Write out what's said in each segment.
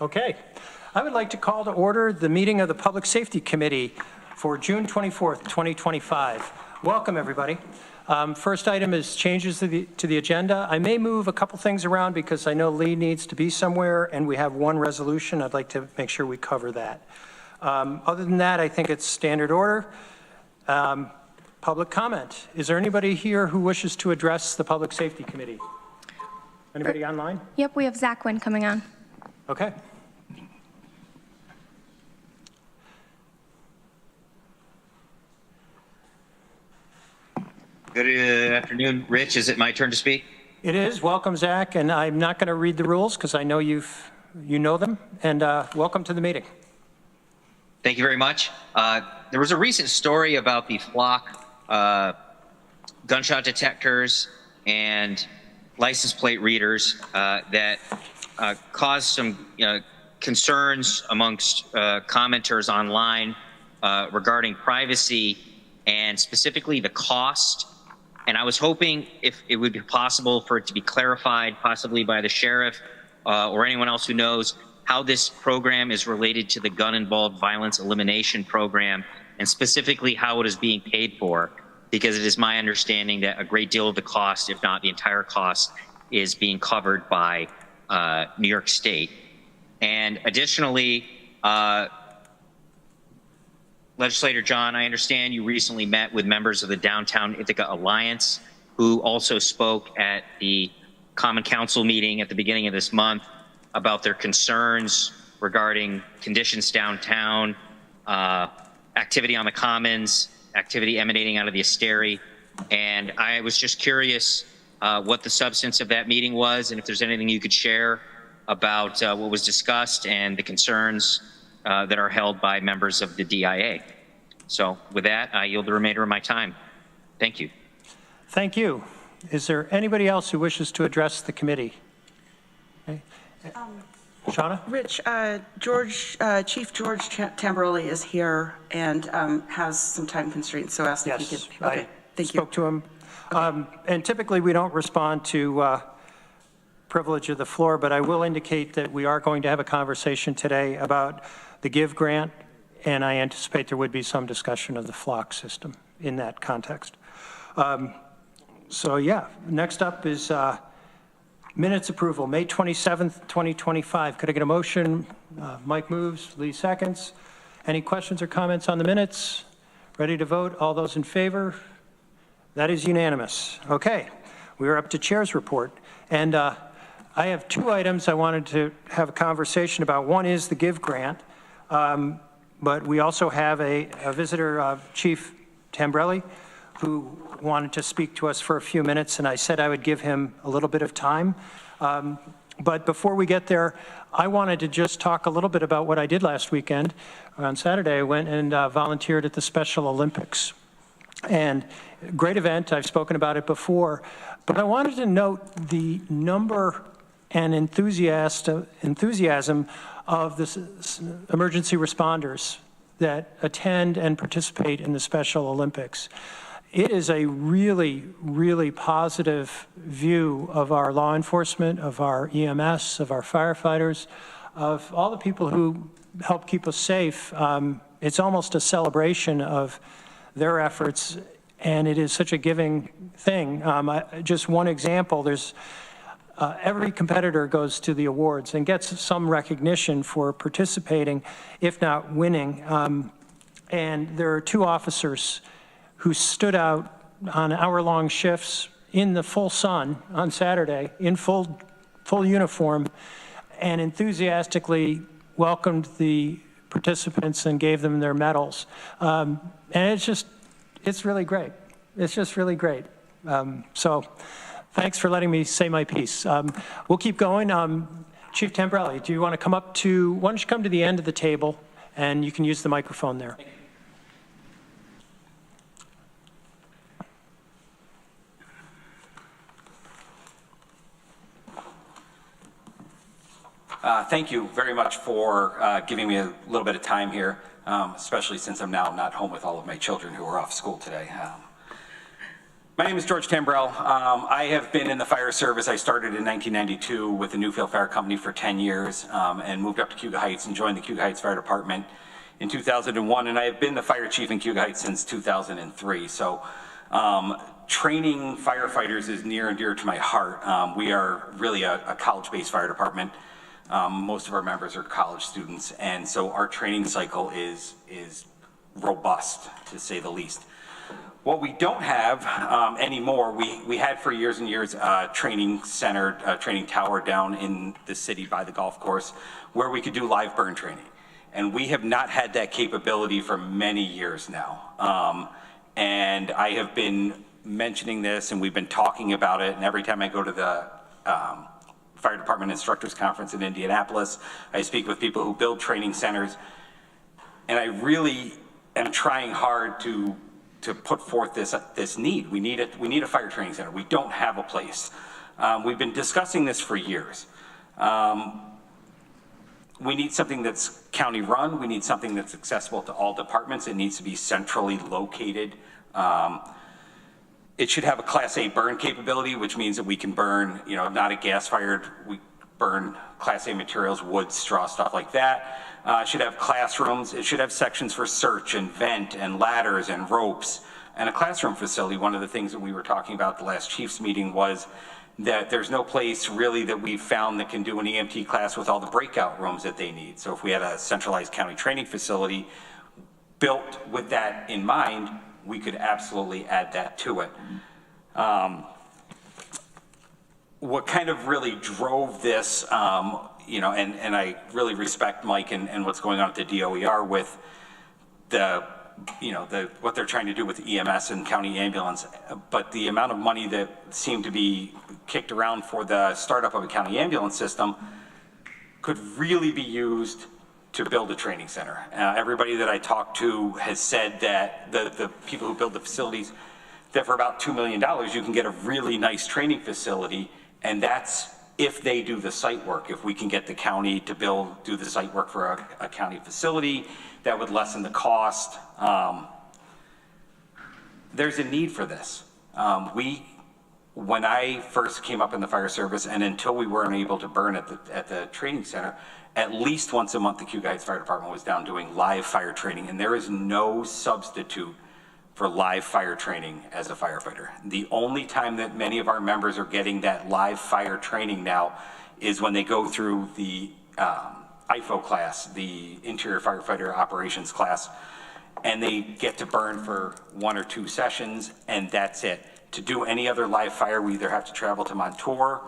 Okay. I would like to call to order the meeting of the Public Safety Committee for June 24th, 2025. Welcome, everybody. First item is changes to the agenda. I may move a couple things around because I know Lee needs to be somewhere and we have one resolution. I'd like to make sure we cover that. Other than that, I think it's standard order. Public comment. Is there anybody here who wishes to address the Public Safety Committee? Anybody online? Yep, we have Zach Wynn coming on. Okay. Good afternoon, Rich. Is it my turn to speak? It is. Welcome, Zach. And I'm not going to read the rules because I know you know them. And welcome to the meeting. Thank you very much. There was a recent story about the flock gunshot detectors and license plate readers that caused some concerns amongst commenters online regarding privacy and specifically the cost. And I was hoping if it would be possible for it to be clarified, possibly by the sheriff or anyone else who knows how this program is related to the gun-involved violence elimination program, and specifically how it is being paid for, because it is my understanding that a great deal of the cost, if not the entire cost, is being covered by New York State. And additionally, Legislator John, I understand you recently met with members of the Downtown Ithaca Alliance, who also spoke at the Common Council meeting at the beginning of this month about their concerns regarding conditions downtown, activity on the Commons, activity emanating out of the Asteri. And I was just curious what the substance of that meeting was, and if there's anything you could share about what was discussed and the concerns that are held by members of the DIA. So with that, I yield the remainder of my time. Thank you. Thank you. Is there anybody else who wishes to address the committee? Okay. Shauna? Rich, Chief George Tamborelli is here and has some time constraints, so asked if he could. Okay, thank you. Spoke to him. And typically we don't respond to privilege of the floor, but I will indicate that we are going to have a conversation today about the GIVE grant, and I anticipate there would be some discussion of the flock system in that context. So yeah, next up is minutes approval, May 27th, 2025. Could I get a motion? Mike moves, Lee seconds. Any questions or comments on the minutes? Ready to vote? All those in favor? That is unanimous. Okay, we are up to chair's report. And I have two items I wanted to have a conversation about. One is the GIVE grant, but we also have a visitor, Chief Tamborelli, who wanted to speak to us for a few minutes, and I said I would give him a little bit of time. But before we get there, I wanted to just talk a little bit about what I did last weekend. On Saturday, I went and volunteered at the Special Olympics. And great event, I've spoken about it before, but I wanted to note the number and enthusiasm of the emergency responders that attend and participate in the Special Olympics. It is a really, really positive view of our law enforcement, of our EMS, of our firefighters, of all the people who help keep us safe. It's almost a celebration of their efforts, and it is such a giving thing. Just one example, there's every competitor goes to the awards and gets some recognition for participating, if not winning. And there are two officers who stood out on hour-long shifts in the full sun on Saturday in full uniform and enthusiastically welcomed the participants and gave them their medals. And it's really great. It's just really great. So thanks for letting me say my piece. We'll keep going. Chief Tamborelli, do you want to come up to, why don't you come to the end of the table and you can use the microphone there. Thank you very much for giving me a little bit of time here, especially since I'm now not home with all of my children who are off school today. My name is George Tambrell. I have been in the fire service. I started in 1992 with the Newfield Fire Company for 10 years and moved up to Cuga Heights and joined the Cuga Heights Fire Department in 2001. And I have been the fire chief in Cuga Heights since 2003. So training firefighters is near and dear to my heart. We are really a college-based fire department. Most of our members are college students. And so our training cycle is robust, to say the least. What we don't have anymore, we had for years and years a training center, a training tower down in the city by the golf course where we could do live burn training. And we have not had that capability for many years now. And I have been mentioning this and we've been talking about it. And every time I go to the Fire Department Instructors Conference in Indianapolis, I speak with people who build training centers. And I really am trying hard to put forth this need. We need a fire training center. We don't have a place. We've been discussing this for years. We need something that's county run. We need something that's accessible to all departments. It needs to be centrally located. It should have a Class A burn capability, which means that we can burn, not a gas fired, we burn Class A materials, wood, straw, stuff like that. It should have classrooms. It should have sections for search and vent and ladders and ropes and a classroom facility. One of the things that we were talking about at the last chief's meeting was that there's no place really that we've found that can do an EMT class with all the breakout rooms that they need. So if we had a centralized county training facility built with that in mind, we could absolutely add that to it. What kind of really drove this, and I really respect Mike and what's going on at the DOER with what they're trying to do with EMS and county ambulance, but the amount of money that seemed to be kicked around for the startup of a county ambulance system could really be used to build a training center. Everybody that I talked to has said that the people who build the facilities, that for about $2 million, you can get a really nice training facility, and that's if they do the site work. If we can get the county to do the site work for a county facility, that would lessen the cost. There's a need for this. When I first came up in the fire service, and until we weren't able to burn at the training center, at least once a month the Cuga Heights Fire Department was down doing live fire training, and there is no substitute for live fire training as a firefighter. The only time that many of our members are getting that live fire training now is when they go through the IFO class, the Interior Firefighter Operations class, and they get to burn for 1 or 2 sessions, and that's it. To do any other live fire, we either have to travel to Montour,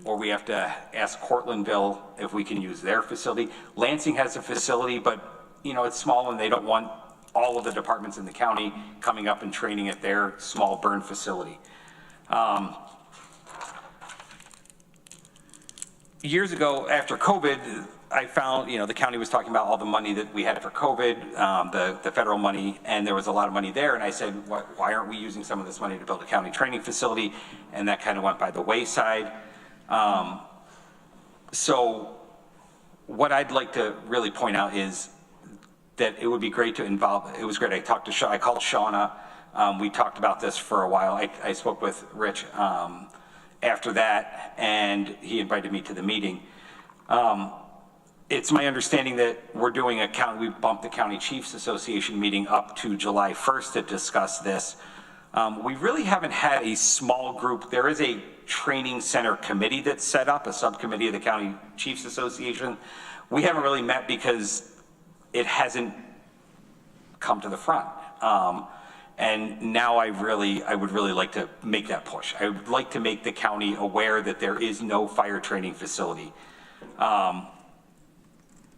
or we have to ask Cortlandville if we can use their facility. Lansing has a facility, but it's small and they don't want all of the departments in the county coming up and training at their small burn facility. Years ago, after COVID, I found, the county was talking about all the money that we had for COVID, the federal money, and there was a lot of money there. And I said, why aren't we using some of this money to build a county training facility? And that kind of went by the wayside. So what I'd like to really point out is that it would be great to involve, it was great. I called Shauna. We talked about this for a while. I spoke with Rich after that, and he invited me to the meeting. It's my understanding that we're doing we bumped the County Chiefs Association meeting up to July 1st to discuss this. We really haven't had a small group. There is a training center committee that's set up, a subcommittee of the County Chiefs Association. We haven't really met because it hasn't come to the front. And now I would really like to make that push. I would like to make the county aware that there is no fire training facility.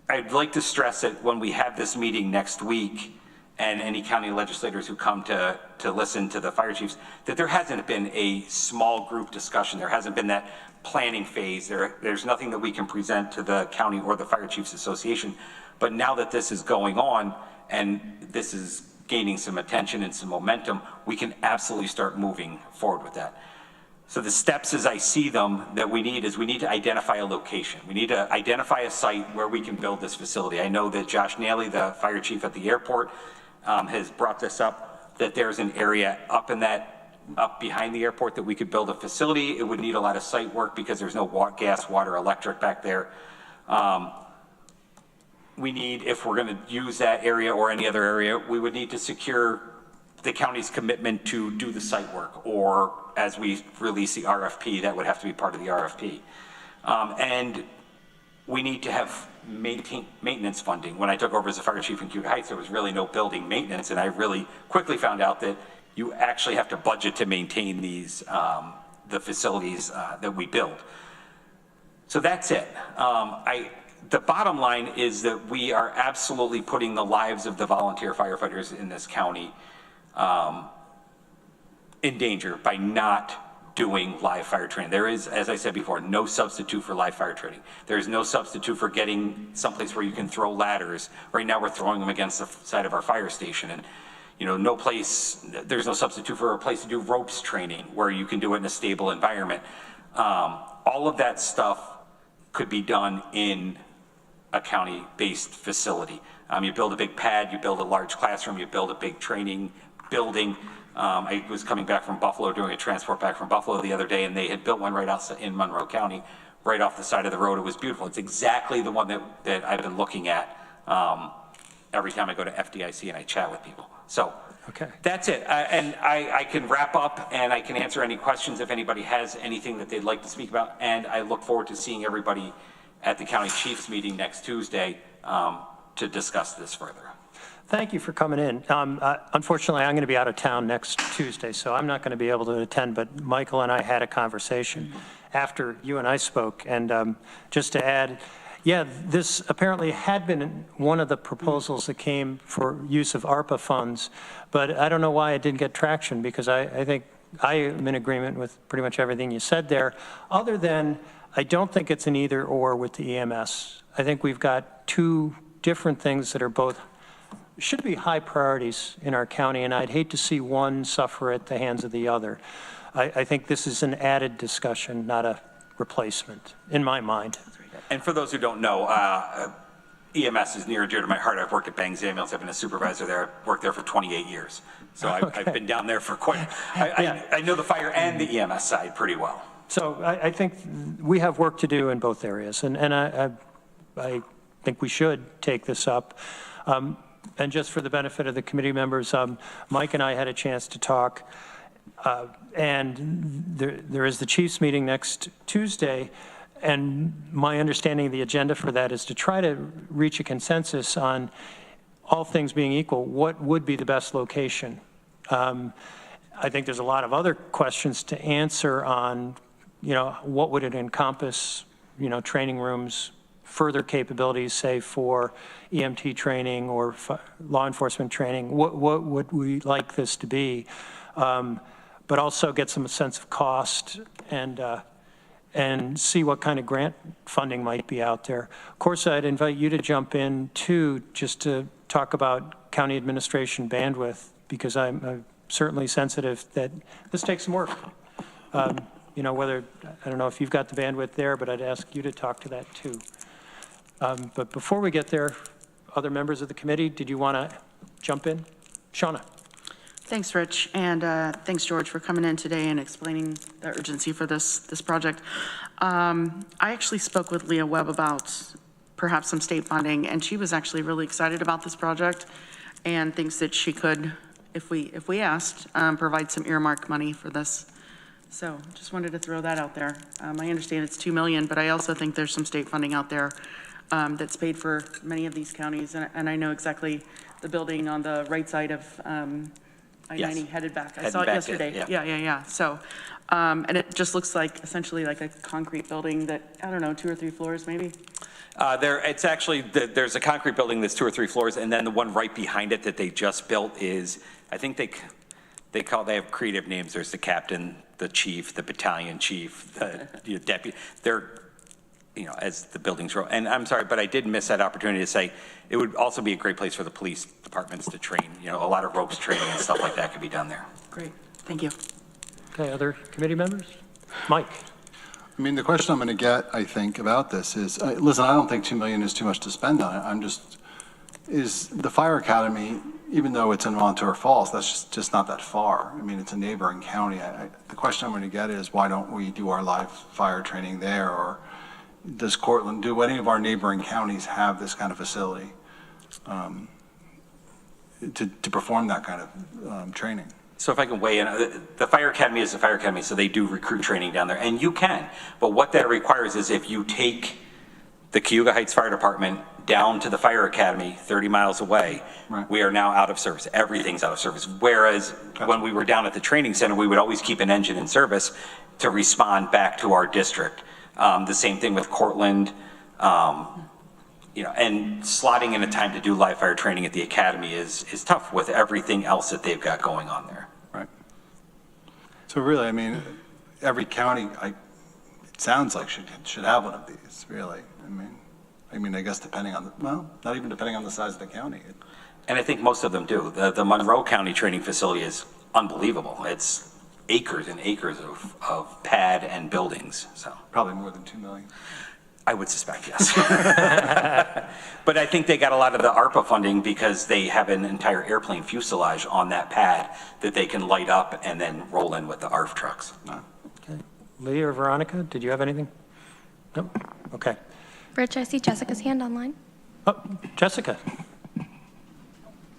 I'd like to stress that when we have this meeting next week, and any county legislators who come to listen to the fire chiefs, that there hasn't been a small group discussion. There hasn't been that planning phase. There's nothing that we can present to the county or the Fire Chiefs Association. But now that this is going on and this is gaining some attention and some momentum, we can absolutely start moving forward with that. So the steps as I see them that we need to identify a location. We need to identify a site where we can build this facility. I know that Josh Nally, the fire chief at the airport, has brought this up, that there's an area up in that up behind the airport that we could build a facility. It would need a lot of site work because there's no gas, water, electric back there. We need, if we're going to use that area or any other area, we would need to secure the county's commitment to do the site work, or as we release the RFP, that would have to be part of the RFP. And we need to have maintenance funding. When I took over as a fire chief in Cuba Heights, there was really no building maintenance, and I really quickly found out that you actually have to budget to maintain these, the facilities that we build. So that's it. The bottom line is that we are absolutely putting the lives of the volunteer firefighters in this county in danger by not doing live fire training. There is, as I said before, no substitute for live fire training. There is no substitute for getting someplace where you can throw ladders. Right now we're throwing them against the side of our fire station, and no place, there's no substitute for a place to do ropes training where you can do it in a stable environment. All of that stuff could be done in a county-based facility. You build a big pad, you build a large classroom, you build a big training building. I was coming back from Buffalo, doing a transport back from Buffalo the other day, and they had built one right outside in Monroe County, right off the side of the road. It was beautiful. It's exactly the one that I've been looking at every time I go to FDIC and I chat with people. So okay, that's it. And I can wrap up and I can answer any questions if anybody has anything that they'd like to speak about. And I look forward to seeing everybody at the county chiefs meeting next Tuesday to discuss this further. Thank you for coming in. Unfortunately, I'm going to be out of town next Tuesday, so I'm not going to be able to attend, but Michael and I had a conversation after you and I spoke. And just to add, yeah, this apparently had been one of the proposals that came for use of ARPA funds, but I don't know why it didn't get traction, because I think I am in agreement with pretty much everything you said there, other than I don't think it's an either or with the EMS. I think we've got two different things that are both should be high priorities in our county, and I'd hate to see one suffer at the hands of the other. I think this is an added discussion, not a replacement, in my mind. And for those who don't know, EMS is near and dear to my heart. I've worked at Bangs Ambulance. I've been a supervisor there. I've worked there for 28 years. So I've been down there for quite, I know the fire and the EMS side pretty well. So I think we have work to do in both areas, and I think we should take this up. And just for the benefit of the committee members, Mike and I had a chance to talk, and there is the chiefs meeting next Tuesday, and my understanding of the agenda for that is to try to reach a consensus on, all things being equal, what would be the best location. I think there's a lot of other questions to answer on, what would it encompass, training rooms, further capabilities, say for EMT training or law enforcement training. What would we like this to be? But also get some sense of cost and see what kind of grant funding might be out there. Of course, I'd invite you to jump in too, just to talk about county administration bandwidth, because I'm certainly sensitive that this takes some work. Whether, I don't know if you've got the bandwidth there, but I'd ask you to talk to that too. But before we get there, other members of the committee, did you want to jump in? Shauna. Thanks, Rich, and thanks, George, for coming in today and explaining the urgency for this project. I actually spoke with Leah Webb about perhaps some state funding, and she was actually really excited about this project and thinks that she could, if we asked, provide some earmark money for this. So just wanted to throw that out there. I understand it's $2 million, but I also think there's some state funding out there that's paid for many of these counties, and I know exactly the building on the right side of I-90 headed back. I saw it yesterday. Yeah. So, and it just looks like essentially like a concrete building that, I don't know, 2 or 3 floors maybe? It's actually, there's a concrete building that's 2 or 3 floors, and then the one right behind it that they just built is, I think they have creative names. There's the captain, the chief, the battalion chief, the deputy. They're, as the buildings grow. And I'm sorry, but I did miss that opportunity to say it would also be a great place for the police departments to train. A lot of ropes training and stuff like that could be done there. Great, thank you. Okay, other committee members? Mike. The question I'm going to get, I think, about this is, listen, I don't think $2 million is too much to spend on it. I'm just is the fire academy, even though it's in Montour Falls, that's just not that far. I mean, it's a neighboring county. The question I'm going to get is, why don't we do our live fire training there? Or does Cortland, do any of our neighboring counties have this kind of facility to perform that kind of training? So if I can weigh in, the fire academy is the fire academy, so they do recruit training down there, and you can. But what that requires is if you take the Cayuga Heights Fire Department down to the fire academy 30 miles away, right, we are now out of service. Everything's out of service. Whereas when we were down at the training center, we would always keep an engine in service to respond back to our district. The same thing with Cortland, and slotting in a time to do live fire training at the academy is tough with everything else that they've got going on there. Right. So really, I mean, every county, it sounds like should have one of these, really. I mean, I guess depending on not even depending on the size of the county. And I think most of them do. The Monroe County training facility is unbelievable. It's acres and acres of pad and buildings. So Probably more than 2 million. I would suspect, yes. But I think they got a lot of the ARPA funding because they have an entire airplane fuselage on that pad that they can light up and then roll in with the ARF trucks. Okay. Lee or Veronica, did you have anything? Nope. Okay. Rich, I see Jessica's hand online. Oh, Jessica.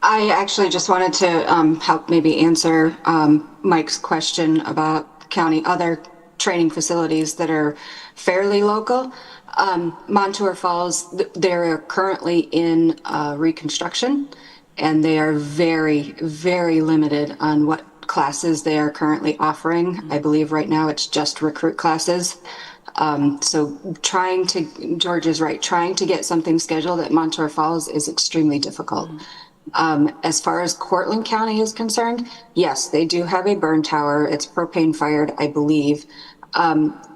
I actually just wanted to help maybe answer Mike's question about other training facilities that are fairly local. Montour Falls, they're currently in reconstruction, and they are very, very limited on what classes they are currently offering. I believe right now it's just recruit classes. So George is right, trying to get something scheduled at Montour Falls is extremely difficult. As far as Cortland County is concerned, yes, they do have a burn tower. It's propane fired, I believe.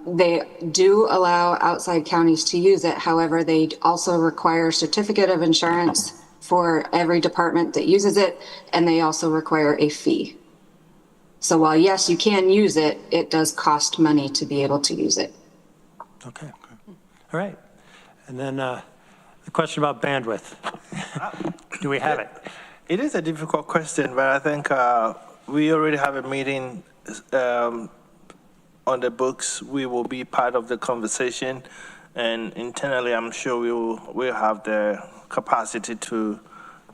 They do allow outside counties to use it. However, they also require certificate of insurance for every department that uses it, and they also require a fee. So while, yes, you can use it, it does cost money to be able to use it. Okay. All right. And then the question about bandwidth. Do we have it? It is a difficult question, but I think we already have a meeting on the books. We will be part of the conversation, and internally, I'm sure we'll have the capacity to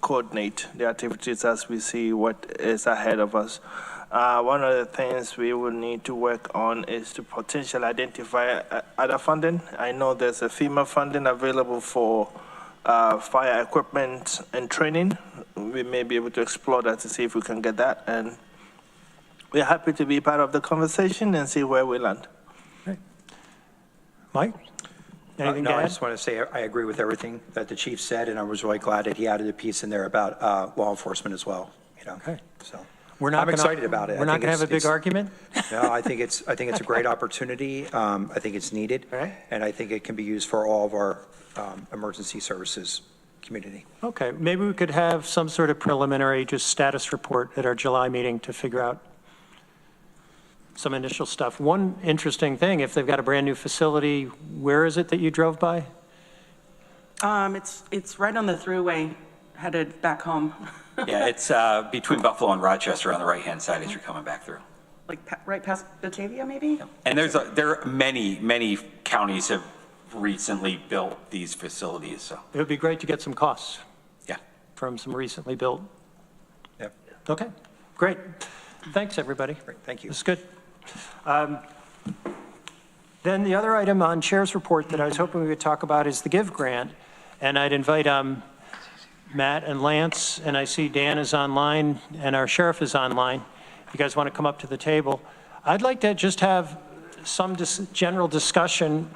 coordinate the activities as we see what is ahead of us. One of the things we will need to work on is to potentially identify other funding. I know there's a FEMA funding available for fire equipment and training. We may be able to explore that to see if we can get that. And we're happy to be part of the conversation and see where we land. Right. Mike? Anything No, to I add? just want to say I agree with everything that the chief said, and I was really glad that he added a piece in there about law enforcement as well. Okay. So I'm excited about it. We're not going to have a big argument? No, I think it's a great opportunity. I think it's needed, All right. and I think it can be used for all of our emergency services community. Okay, maybe we could have some sort of preliminary just status report at our July meeting to figure out some initial stuff. One interesting thing, if they've got a brand new facility, where is it that you drove by? It's right on the throughway headed back home. Yeah, it's between Buffalo and Rochester on the right-hand side as you're coming back through. Like right past Batavia, maybe? And there are many counties have recently built these facilities, so. It would be great to get some costs Yeah. from some recently built. Yep. Okay, great. Thanks, everybody. Great, thank you. It's good. Then the other item on Chair's report that I was hoping we could talk about is the GIVE grant. And I'd invite Matt and Lance, and I see Dan is online and our sheriff is online. If you guys want to come up to the table. I'd like to just have some general discussion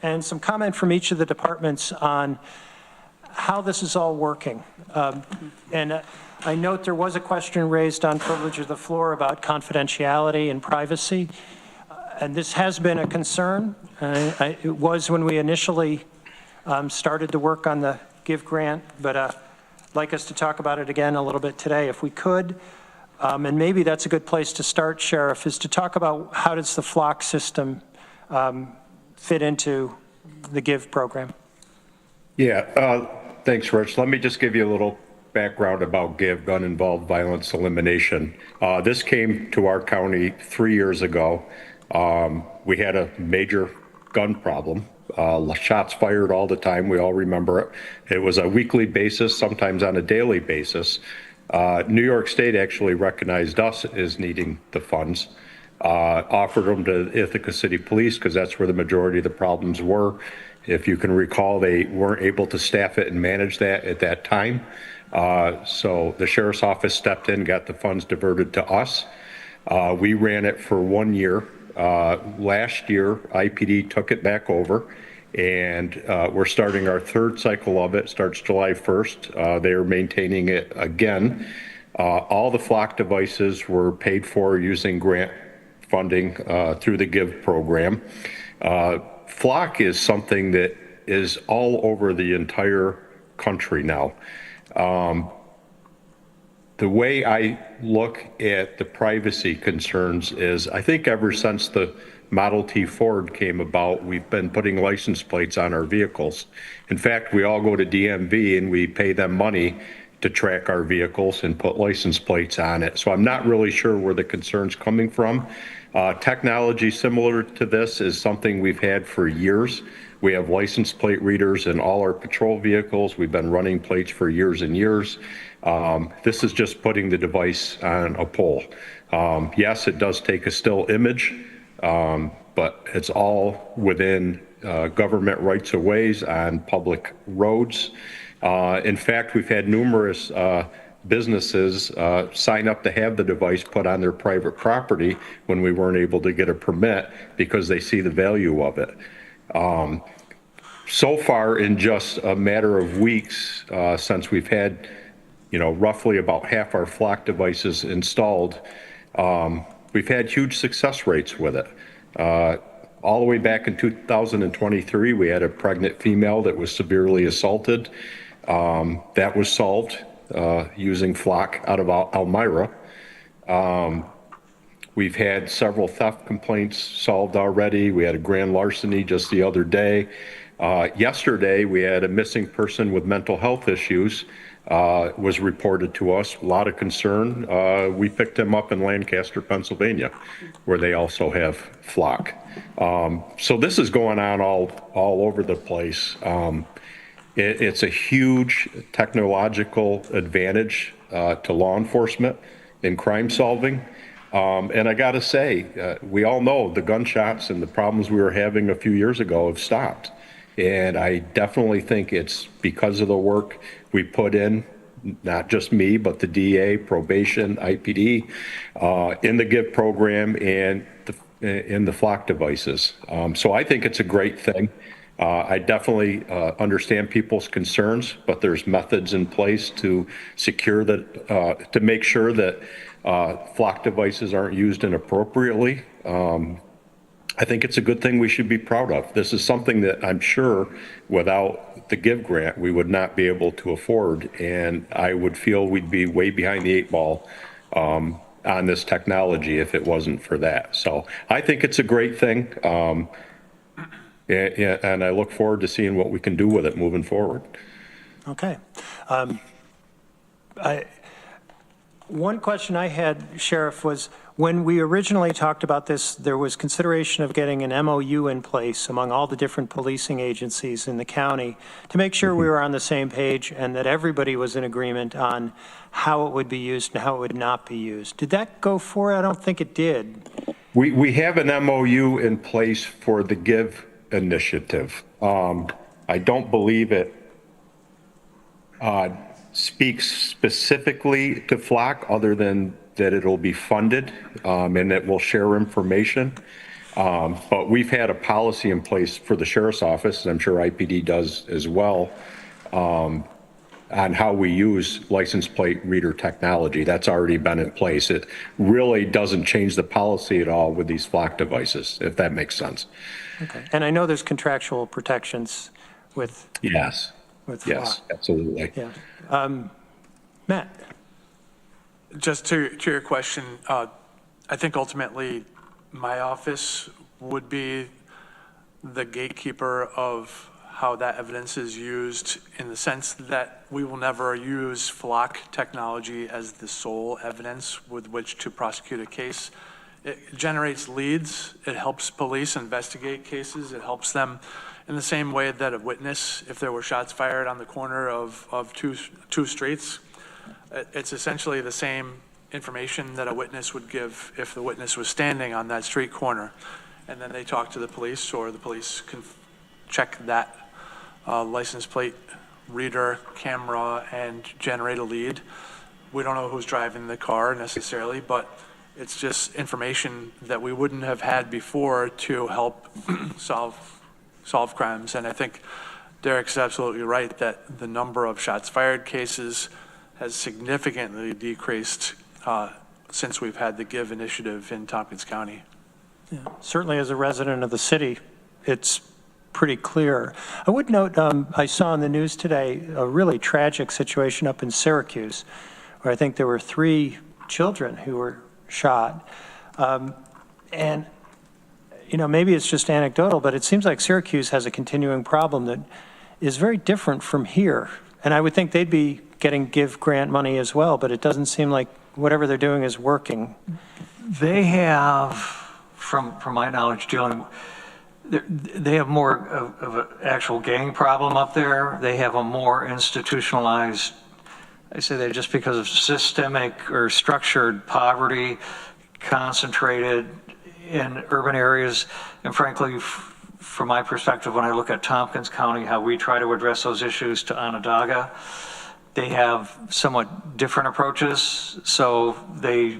and some comment from each of the departments on how this is all working. I note there was a question raised on privilege of the floor about confidentiality and privacy. And this has been a concern. It was when we initially started to work on the GIVE grant, but I'd like us to talk about it again a little bit today if we could. And maybe that's a good place to start, Sheriff, is to talk about how does the flock system fit into the GIVE program? Yeah, Thanks, Rich. Let me just give you a little background about GIVE, Gun Involved Violence Elimination. This came to our county 3 years ago. We had a major gun problem. Shots fired all the time. We all remember it. It was a weekly basis, sometimes on a daily basis. New York State actually recognized us as needing the funds, offered them to Ithaca City Police because that's where the majority of the problems were. If you can recall, they weren't able to staff it and manage that at that time. So the sheriff's office stepped in, got the funds diverted to us. We ran it for 1 year. Last year, IPD took it back over, and we're starting our third cycle of it. Starts July 1st. They are maintaining it again. All the flock devices were paid for using grant funding through the GIVE program. Flock is something that is all over the entire country now. The way I look at the privacy concerns is I think ever since the Model T Ford came about, we've been putting license plates on our vehicles. In fact, we all go to DMV and we pay them money to track our vehicles and put license plates on it. So I'm not really sure where the concern's coming from. Technology similar to this is something we've had for years. We have license plate readers in all our patrol vehicles. We've been running plates for years and years. This is just putting the device on a pole. Yes, it does take a still image, but it's all within government rights of ways on public roads. In fact, we've had numerous businesses sign up to have the device put on their private property when we weren't able to get a permit because they see the value of it. So far, in just a matter of weeks, since we've had, roughly about half our flock devices installed, we've had huge success rates with it. All the way back in 2023, we had a pregnant female that was severely assaulted. That was solved using flock out of Elmira. We've had several theft complaints solved already. We had a grand larceny just the other day. Yesterday, we had a missing person with mental health issues was reported to us. A lot of concern. We picked him up in Lancaster, Pennsylvania, where they also have flock. So this is going on all over the place. It's a huge technological advantage to law enforcement in crime solving. And I got to say, we all know the gunshots and the problems we were having a few years ago have stopped. And I definitely think it's because of the work we put in, not just me, but the DA, probation, IPD, in the GIVE program and in the flock devices. So I think it's a great thing. I definitely understand people's concerns, but there's methods in place to secure that, to make sure that flock devices aren't used inappropriately. I think it's a good thing we should be proud of. This is something that I'm sure without the GIVE grant, we would not be able to afford. And I would feel we'd be way behind the 8 ball on this technology if it wasn't for that. So I think it's a great thing. And I look forward to seeing what we can do with it moving forward. Okay. One question I had, Sheriff, was when we originally talked about this, there was consideration of getting an MOU in place among all the different policing agencies in the county to make sure we were on the same page and that everybody was in agreement on how it would be used and how it would not be used. Did that go forward? I don't think it did. We have an MOU in place for the GIVE initiative. I don't believe it speaks specifically to flock other than that it'll be funded and that we'll share information. But we've had a policy in place for the sheriff's office, and I'm sure IPD does as well, on how we use license plate reader technology. That's already been in place. It really doesn't change the policy at all with these flock devices, if that makes sense. Okay. And I know there's contractual protections with Yes. With yes, flock. Absolutely. Yeah. Matt. Just to your question, I think ultimately my office would be the gatekeeper of how that evidence is used in the sense that we will never use flock technology as the sole evidence with which to prosecute a case. It generates leads. It helps police investigate cases. It helps them in the same way that a witness, if there were shots fired on the corner of two streets, it's essentially the same information that a witness would give if the witness was standing on that street corner. And then they talk to the police, or the police can check that license plate reader camera and generate a lead. We don't know who's driving the car necessarily, but it's just information that we wouldn't have had before to help solve crimes. And I think Derek's absolutely right that the number of shots fired cases has significantly decreased since we've had the GIVE initiative in Tompkins County. Yeah. Certainly as a resident of the city, it's pretty clear. I would note, I saw in the news today a really tragic situation up in Syracuse, where I think there were 3 children who were shot. And, you know, maybe it's just anecdotal, but it seems like Syracuse has a continuing problem that is very different from here. And I would think they'd be getting GIVE grant money as well, but it doesn't seem like whatever they're doing is working. They have, from my knowledge, they have more of an actual gang problem up there. They have a more institutionalized, I say that just because of systemic or structured poverty concentrated in urban areas. And frankly, from my perspective, when I look at Tompkins County, how we try to address those issues to Onondaga, they have somewhat different approaches. So they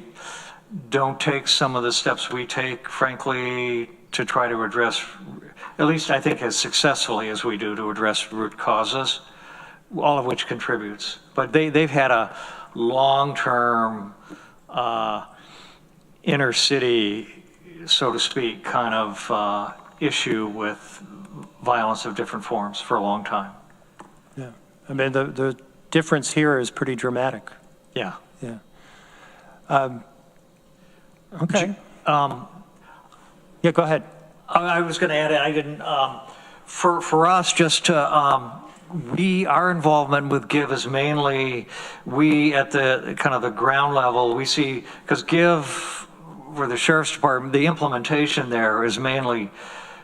don't take some of the steps we take, frankly, to try to address, at least I think as successfully as we do, to address root causes, all of which contributes. But they've had a long-term inner city, so to speak, kind of issue with violence of different forms for a long time. Yeah, I mean, the difference here is pretty dramatic. Yeah. Yeah. Okay. Yeah, go ahead. I was going to add, I didn't, for us, just to, our involvement with GIVE is mainly, we at the kind of the ground level, we see, because GIVE, for the Sheriff's Department, the implementation there is mainly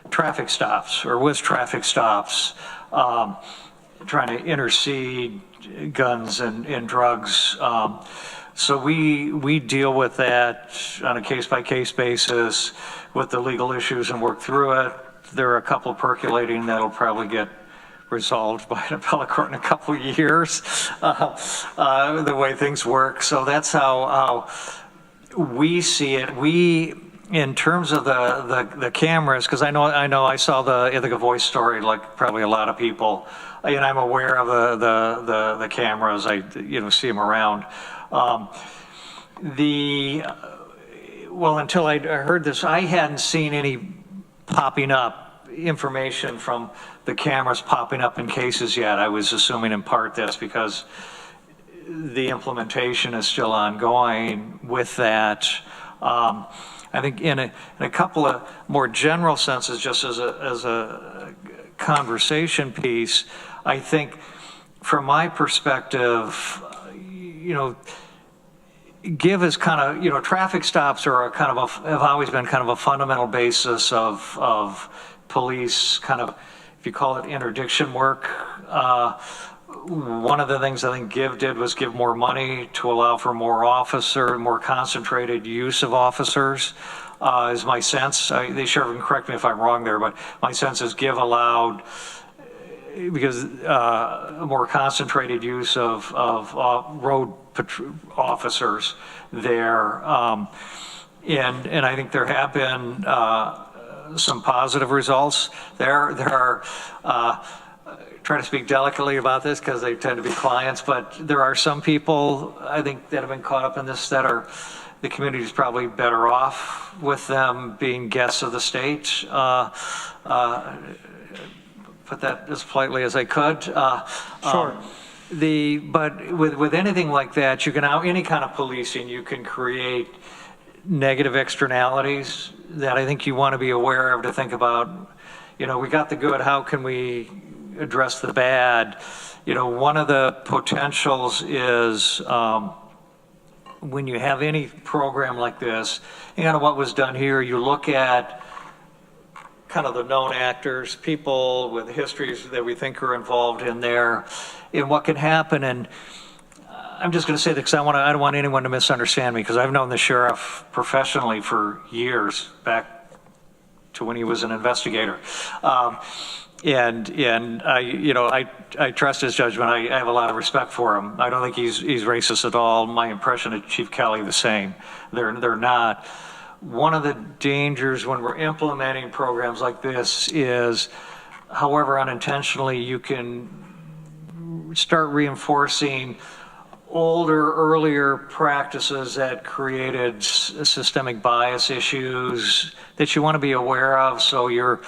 traffic stops, or was traffic stops, trying to intercede guns and drugs. So we deal with that on a case-by-case basis with the legal issues and work through it. There are a couple percolating that'll probably get resolved by an appellate court in a couple of years, the way things work. So that's how we see it. We, in terms of the cameras, because I know I saw the Ithaca Voice story, like probably a lot of people, and I'm aware of the cameras. I see them around. Well, until I heard this, I hadn't seen any popping up information from the cameras popping up in cases yet. I was assuming in part that's because the implementation is still ongoing with that. I think in a couple of more general senses, just as a conversation piece, I think from my perspective, GIVE is kind of, traffic stops are a kind of have always been kind of a fundamental basis of police kind of, if you call it interdiction work. One of the things I think GIVE did was give more money to allow for more concentrated use of officers, is my sense. They sure can correct me if I'm wrong there, but my sense is GIVE allowed, because a more concentrated use of road officers there. And I think there have been some positive results. There are, trying to speak delicately about this because they tend to be clients, but there are some people, I think, that have been caught up in this that are, the community is probably better off with them being guests of the state. Put that as politely as I could. Sure. But with anything like that, you can, any kind of policing, you can create negative externalities that I think you want to be aware of, to think about, we got the good, how can we address the bad, one of the potentials is when you have any program like this, what was done here, you look at kind of the known actors, people with histories that we think are involved in there, and what can happen. And I'm just going to say that because I don't want anyone to misunderstand me, because I've known the sheriff professionally for years, back to when he was an investigator. And I trust his judgment. I have a lot of respect for him. I don't think he's racist at all. My impression of Chief Kelly, the same. They're not. One of the dangers when we're implementing programs like this is, however unintentionally, you can start reinforcing older, earlier practices that created systemic bias issues that you want to be aware of. So you're,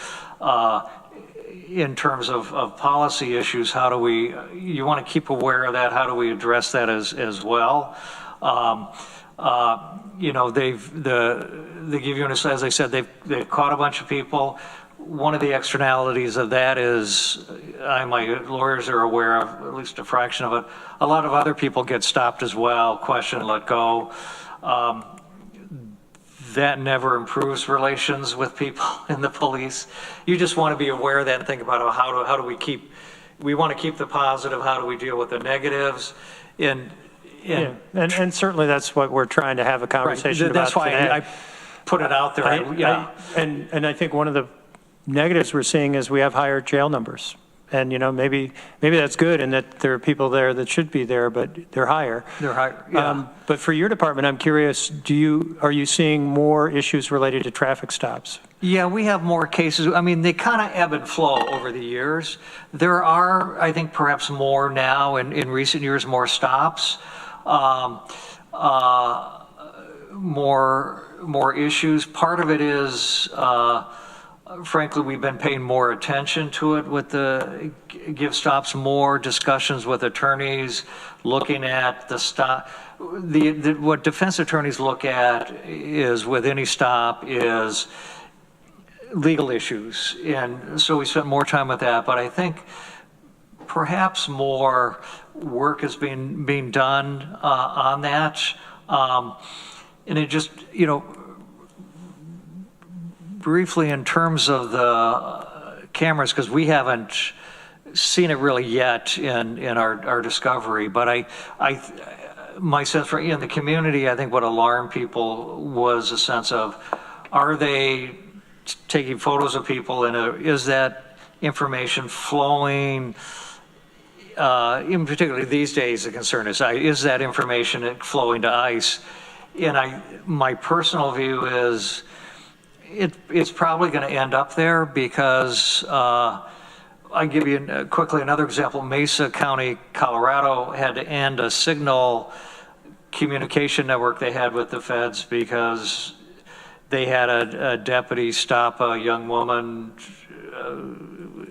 in terms of policy issues, you want to keep aware of that. How do we address that as well? They give you, as I said, they've caught a bunch of people. One of the externalities of that is, my lawyers are aware of at least a fraction of it. A lot of other people get stopped as well, questioned, let go. That never improves relations with people in the police. You just want to be aware of that and think about how do we want to keep the positive, how do we deal with the negatives? And certainly that's what we're trying to have a conversation about That's why today. I put it out there. And I think one of the negatives we're seeing is we have higher jail numbers. And, maybe that's good, and that there are people there that should be there, but they're higher. They're higher, yeah. But for your department, I'm curious, are you seeing more issues related to traffic stops? Yeah, we have more cases. They kind of ebb and flow over the years. There are, I think, perhaps more now, in recent years, more stops, more issues. Part of it is, frankly, we've been paying more attention to it with the give stops, more discussions with attorneys, looking at the stop. What defense attorneys look at is, with any stop, is legal issues. And so we spent more time with that. But I think perhaps more work is being done on that. And it just, briefly in terms of the cameras, because we haven't seen it really yet in our discovery, but my sense in the community, I think what alarmed people was a sense of, are they taking photos of people, and is that information flowing? In particularly these days, the concern is that information flowing to ICE? And my personal view is, it's probably going to end up there, because I'll give you quickly another example. Mesa County, Colorado had to end a signal communication network they had with the feds because they had a deputy stop a young woman,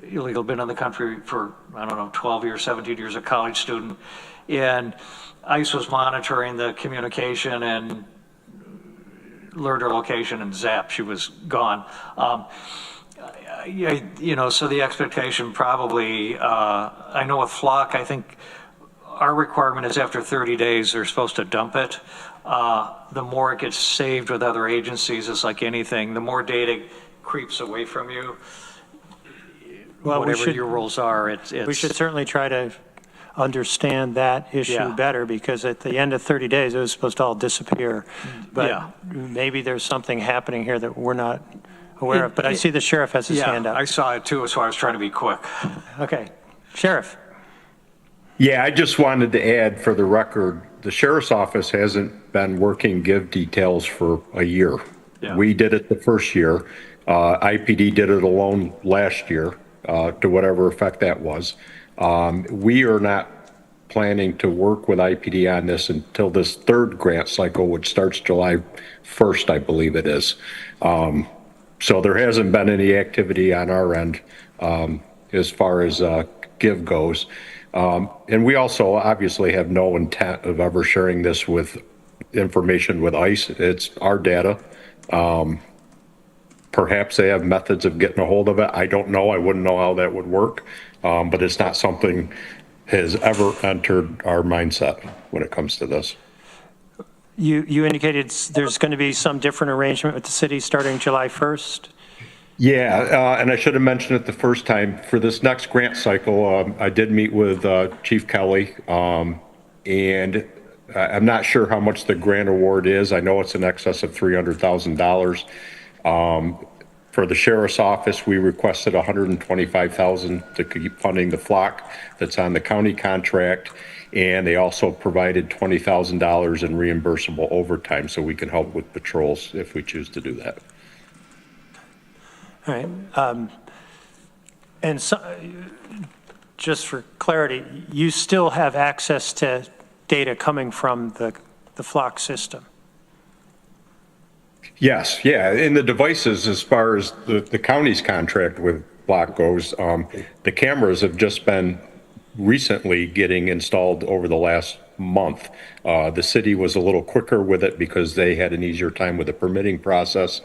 illegal, been in the country for, 12 years, 17 years, a college student. And ICE was monitoring the communication and learned her location, and zap, she was gone. So the expectation probably, I know with Flock, I think our requirement is after 30 days, they're supposed to dump it. The more it gets saved with other agencies, it's like anything, the more data creeps away from you. Well, whatever your rules are, we should certainly try to understand that issue better, because at the end of 30 days, it was supposed to all disappear. But maybe there's something happening here that we're not aware of. But I see the sheriff has his hand up. I saw it too, so I was trying to be quick. Okay. Sheriff. Yeah, I just wanted to add, for the record, the sheriff's office hasn't been working give details for a year. Yeah. We did it the first year. IPD did it alone last year, to whatever effect that was. We are not planning to work with IPD on this until this third grant cycle, which starts July 1st, I believe it is. So there hasn't been any activity on our end as far as give goes. And we also obviously have no intent of ever sharing this with information with ICE. It's our data. Perhaps they have methods of getting a hold of it. I don't know. I wouldn't know how that would work. But it's not something has ever entered our mindset when it comes to this. You indicated there's going to be some different arrangement with the city starting July 1st? Yeah, and I should have mentioned it the first time. For this next grant cycle, I did meet with Chief Kelly, and I'm not sure how much the grant award is. I know it's in excess of $300,000. For the sheriff's office, we requested $125,000 to keep funding the flock that's on the county contract, and they also provided $20,000 in reimbursable overtime, so we can help with patrols if we choose to do that. All right. And so, just for clarity, you still have access to data coming from the flock system? Yes, yeah. In the devices, as far as the county's contract with flock goes, the cameras have just been recently getting installed over the last month. The city was a little quicker with it because they had an easier time with the permitting process.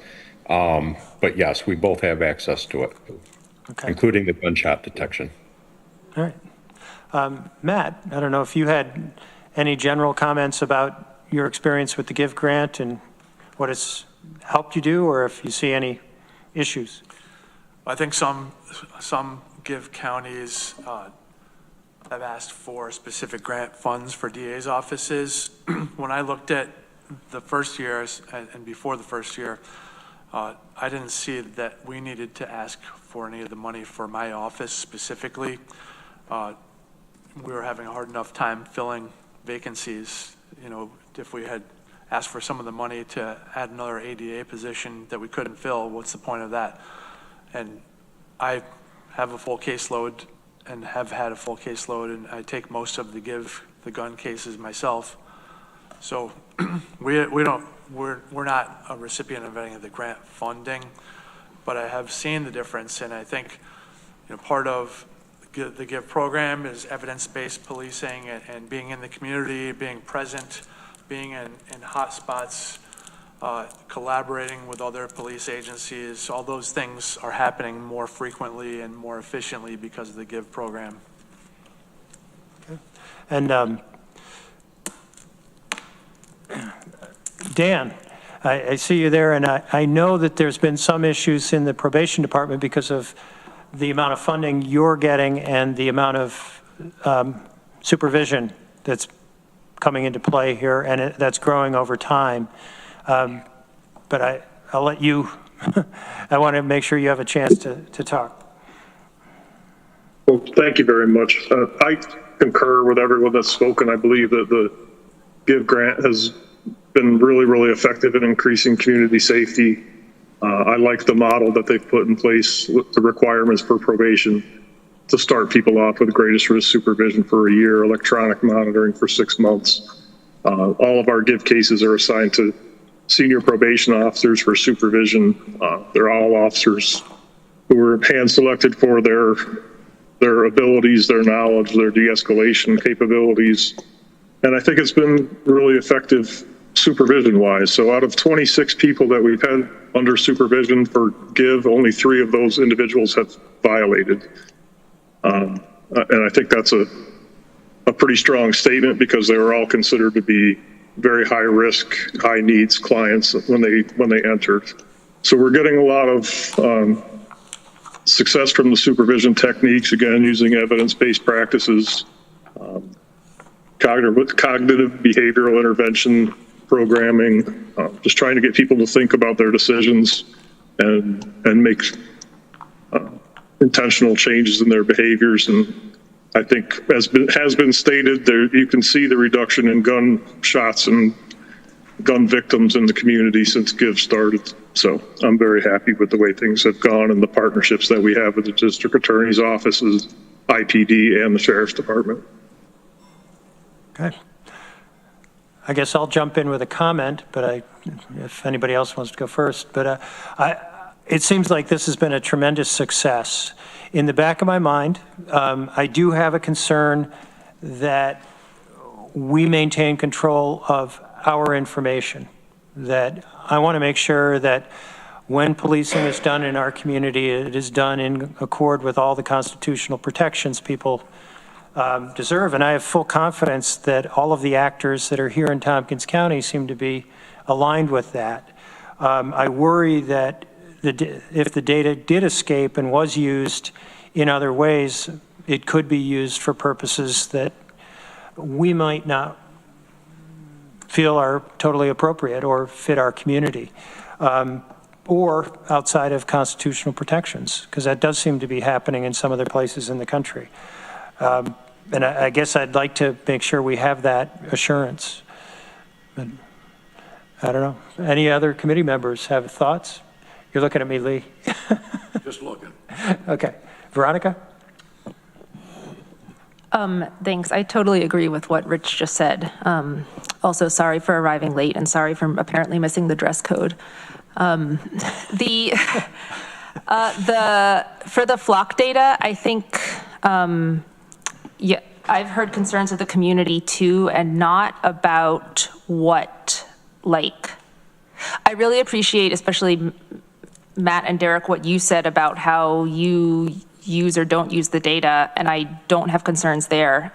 But yes, we both have access to it, okay, including the gunshot detection. All right. Matt, I don't know if you had any general comments about your experience with the GIVE grant and what it's helped you do, or if you see any issues. I think some GIVE counties have asked for specific grant funds for DA's offices. When I looked at the first years and before the first year, I didn't see that we needed to ask for any of the money for my office specifically. We were having a hard enough time filling vacancies. You know, if we had asked for some of the money to add another ADA position that we couldn't fill, what's the point of that? And I have a full caseload and have had a full caseload, and I take most of the the gun cases myself. So we're not a recipient of any of the grant funding, but I have seen the difference, and I think, you know, part of the GIVE program is evidence-based policing and being in the community, being present, being in hot spots, collaborating with other police agencies. All those things are happening more frequently and more efficiently because of the GIVE program. Okay. And Dan, I see you there, and I know that there's been some issues in the probation department because of the amount of funding you're getting and the amount of supervision that's coming into play here, and that's growing over time. But I'll let you, I want to make sure you have a chance to talk. Well, thank you very much. I concur with everyone that's spoken. I believe that the GIVE grant has been really, really effective in increasing community safety. I like the model that they've put in place with the requirements for probation to start people off with greatest risk supervision for a year, electronic monitoring for 6 months. All of our GIVE cases are assigned to senior probation officers for supervision. They're all officers who were hand-selected for their abilities, their knowledge, their de-escalation capabilities. And I think it's been really effective supervision-wise. So out of 26 people that we've had under supervision for GIVE, only 3 of those individuals have violated. And I think that's a pretty strong statement because they were all considered to be very high risk, high needs clients when they entered. So we're getting a lot of success from the supervision techniques, again, using evidence-based practices, cognitive behavioral intervention programming, just trying to get people to think about their decisions and make intentional changes in their behaviors. And I think, as has been stated, there you can see the reduction in gunshots and gun victims in the community since GIVE started. So I'm very happy with the way things have gone and the partnerships that we have with the district attorney's offices, IPD, and the sheriff's department. Okay. I guess I'll jump in with a comment, but if anybody else wants to go first. But it seems like this has been a tremendous success. In the back of my mind, I do have a concern that we maintain control of our information, that I want to make sure that when policing is done in our community, it is done in accord with all the constitutional protections people deserve. And I have full confidence that all of the actors that are here in Tompkins County seem to be aligned with that. I worry that if the data did escape and was used in other ways, it could be used for purposes that we might not feel are totally appropriate or fit our community, or outside of constitutional protections, because that does seem to be happening in some other places in the country. And I guess I'd like to make sure we have that assurance. But I don't know. Any other committee members have thoughts? You're looking at me, Lee. Just looking. Okay. Veronica? Thanks. I totally agree with what Rich just said. Also, sorry for arriving late and sorry for apparently missing the dress code. For the flock data, I think, yeah, I've heard concerns of the community too, and not about what, like, I really appreciate, especially Matt and Derek, what you said about how you use or don't use the data, and I don't have concerns there.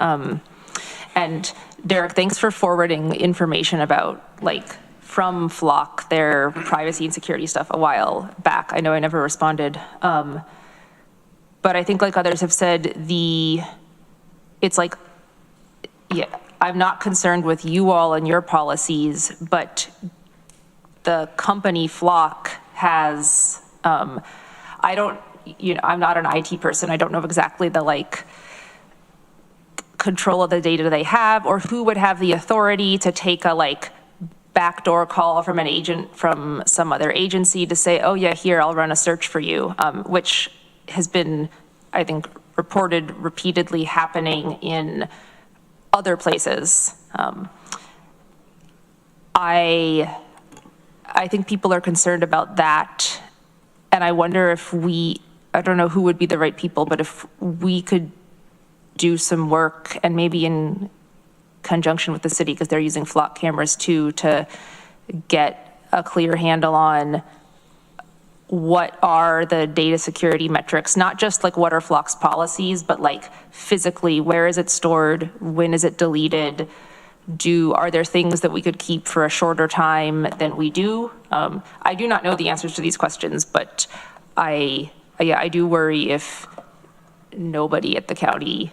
And Derek, thanks for forwarding information about, like, from Flock, their privacy and security stuff a while back. I know I never responded. But I think, like others have said, it's like, yeah, I'm not concerned with you all and your policies, but the company Flock has, I'm not an IT person. I don't know exactly the, like, control of the data they have, or who would have the authority to take a, like, backdoor call from an agent from some other agency to say, oh yeah, here, I'll run a search for you, which has been, I think, reported repeatedly happening in other places. I think people are concerned about that, and I wonder if I don't know who would be the right people, but if we could do some work, and maybe in conjunction with the city, because they're using flock cameras too, to get a clear handle on what are the data security metrics, not just like what are Flock's policies, but like physically, where is it stored? When is it deleted? Are there things that we could keep for a shorter time than we do? I do not know the answers to these questions, but I do worry if nobody at the county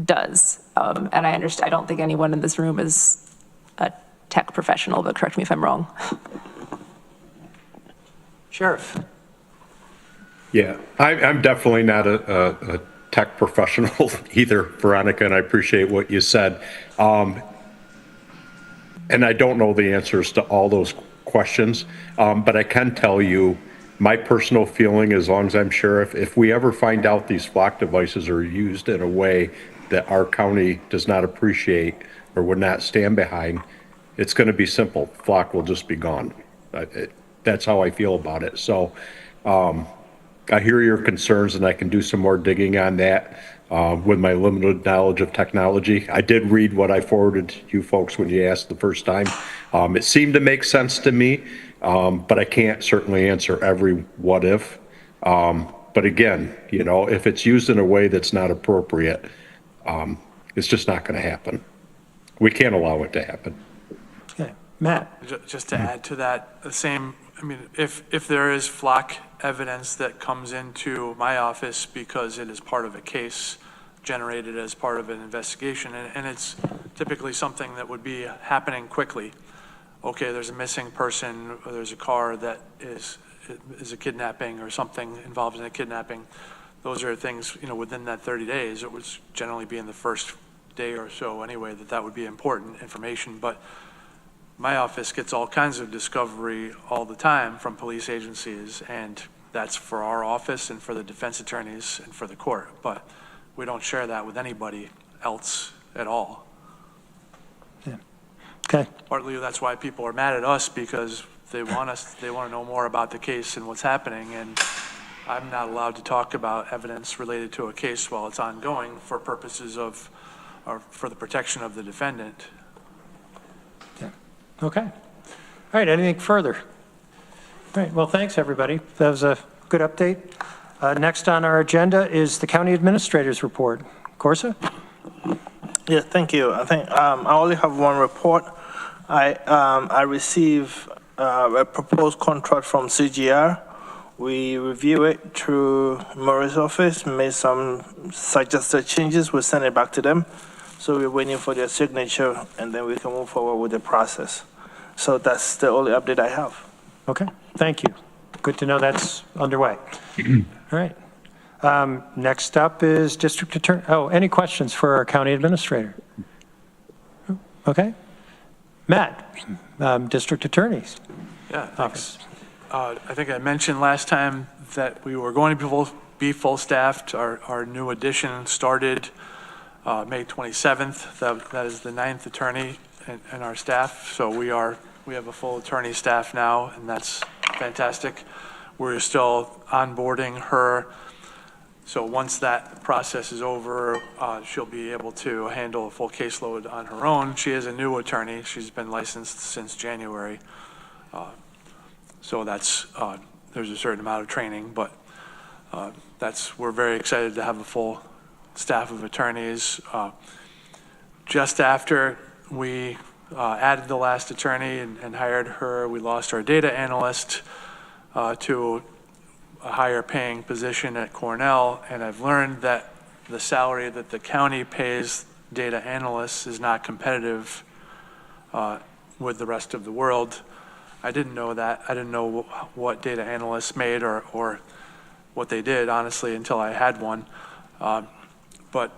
does. And I understand, I don't think anyone in this room is a tech professional, but correct me if I'm wrong. Sheriff. Yeah, I'm definitely not a tech professional either, Veronica, and I appreciate what you said. And I don't know the answers to all those questions, but I can tell you my personal feeling, as long as I'm sheriff, if we ever find out these flock devices are used in a way that our county does not appreciate or would not stand behind, it's going to be simple. Flock will just be gone. That's how I feel about it. So I hear your concerns, and I can do some more digging on that with my limited knowledge of technology. I did read what I forwarded to you folks when you asked the first time. It seemed to make sense to me, but I can't certainly answer every what if. But again, if it's used in a way that's not appropriate, it's just not going to happen. We can't allow it to happen. Okay, Matt. Just to add to that, if there is flock evidence that comes into my office because it is part of a case generated as part of an investigation, and it's typically something that would be happening quickly. Okay, there's a missing person, or there's a car that is a kidnapping or something involved in a kidnapping. Those are things, within that 30 days, it would generally be in the first day or so anyway, that would be important information. But my office gets all kinds of discovery all the time from police agencies, and that's for our office and for the defense attorneys and for the court. But we don't share that with anybody else at all. Yeah. Okay. Partly that's why people are mad at us, because they want to know more about the case and what's happening, and I'm not allowed to talk about evidence related to a case while it's ongoing for purposes of, or for the protection of the defendant. Yeah. Okay. All right, anything further? right, well, thanks, everybody. That was a good update. Next on our agenda is the county administrator's report. Corsa? Yeah, thank you. I think I only have one report. I received a proposed contract from CGR. We review it through Murray's office, made some suggested changes. We sent it back to them. So we're waiting for their signature, and then we can move forward with the process. So that's the only update I have. Okay, thank you. Good to know that's underway. All right. Next up is District Attorney. Oh, any questions for our county administrator? Okay. Matt, District Attorney's Yeah, Office. I think I mentioned last time that we were going to be full staffed. Our new addition started May 27th. That is the 9th attorney in our staff. So we have a full attorney staff now, and that's fantastic. We're still onboarding her. So once that process is over, she'll be able to handle a full caseload on her own. She is a new attorney. She's been licensed since January. So that's, there's a certain amount of training, but we're very excited to have a full staff of attorneys. Just after we added the last attorney and hired her, we lost our data analyst to a higher paying position at Cornell, and I've learned that the salary that the county pays data analysts is not competitive with the rest of the world. I didn't know that. I didn't know what data analysts made or what they did, honestly, until I had one. But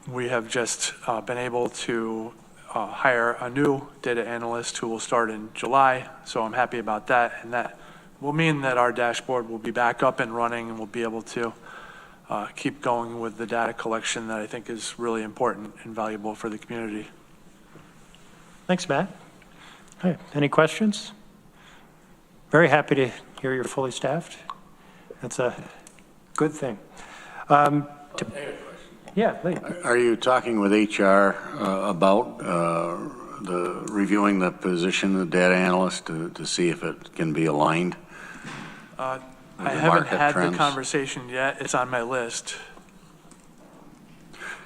we have just been able to hire a new data analyst who will start in July, so I'm happy about that, and that will mean that our dashboard will be back up and running, and we'll be able to keep going with the data collection that I think is really important and valuable for the community. Thanks, Matt. All right, any questions? Very happy to hear you're fully staffed. That's a good thing. Yeah, Lee. Are you talking with HR about reviewing the position of the data analyst to see if it can be aligned? I haven't had the conversation yet. It's on my list.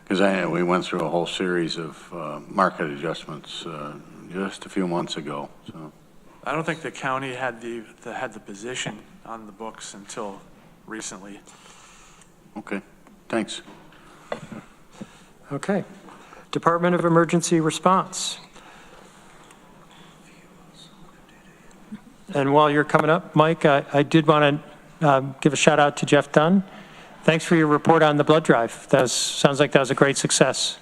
Because we went through a whole series of market adjustments just a few months ago. So I don't think the county had the position on the books until recently. Okay, thanks. Okay. Department of Emergency Response. And while you're coming up, Mike, I did want to give a shout out to Jeff Dunn. Thanks for your report on the blood drive. Sounds like that was a great success.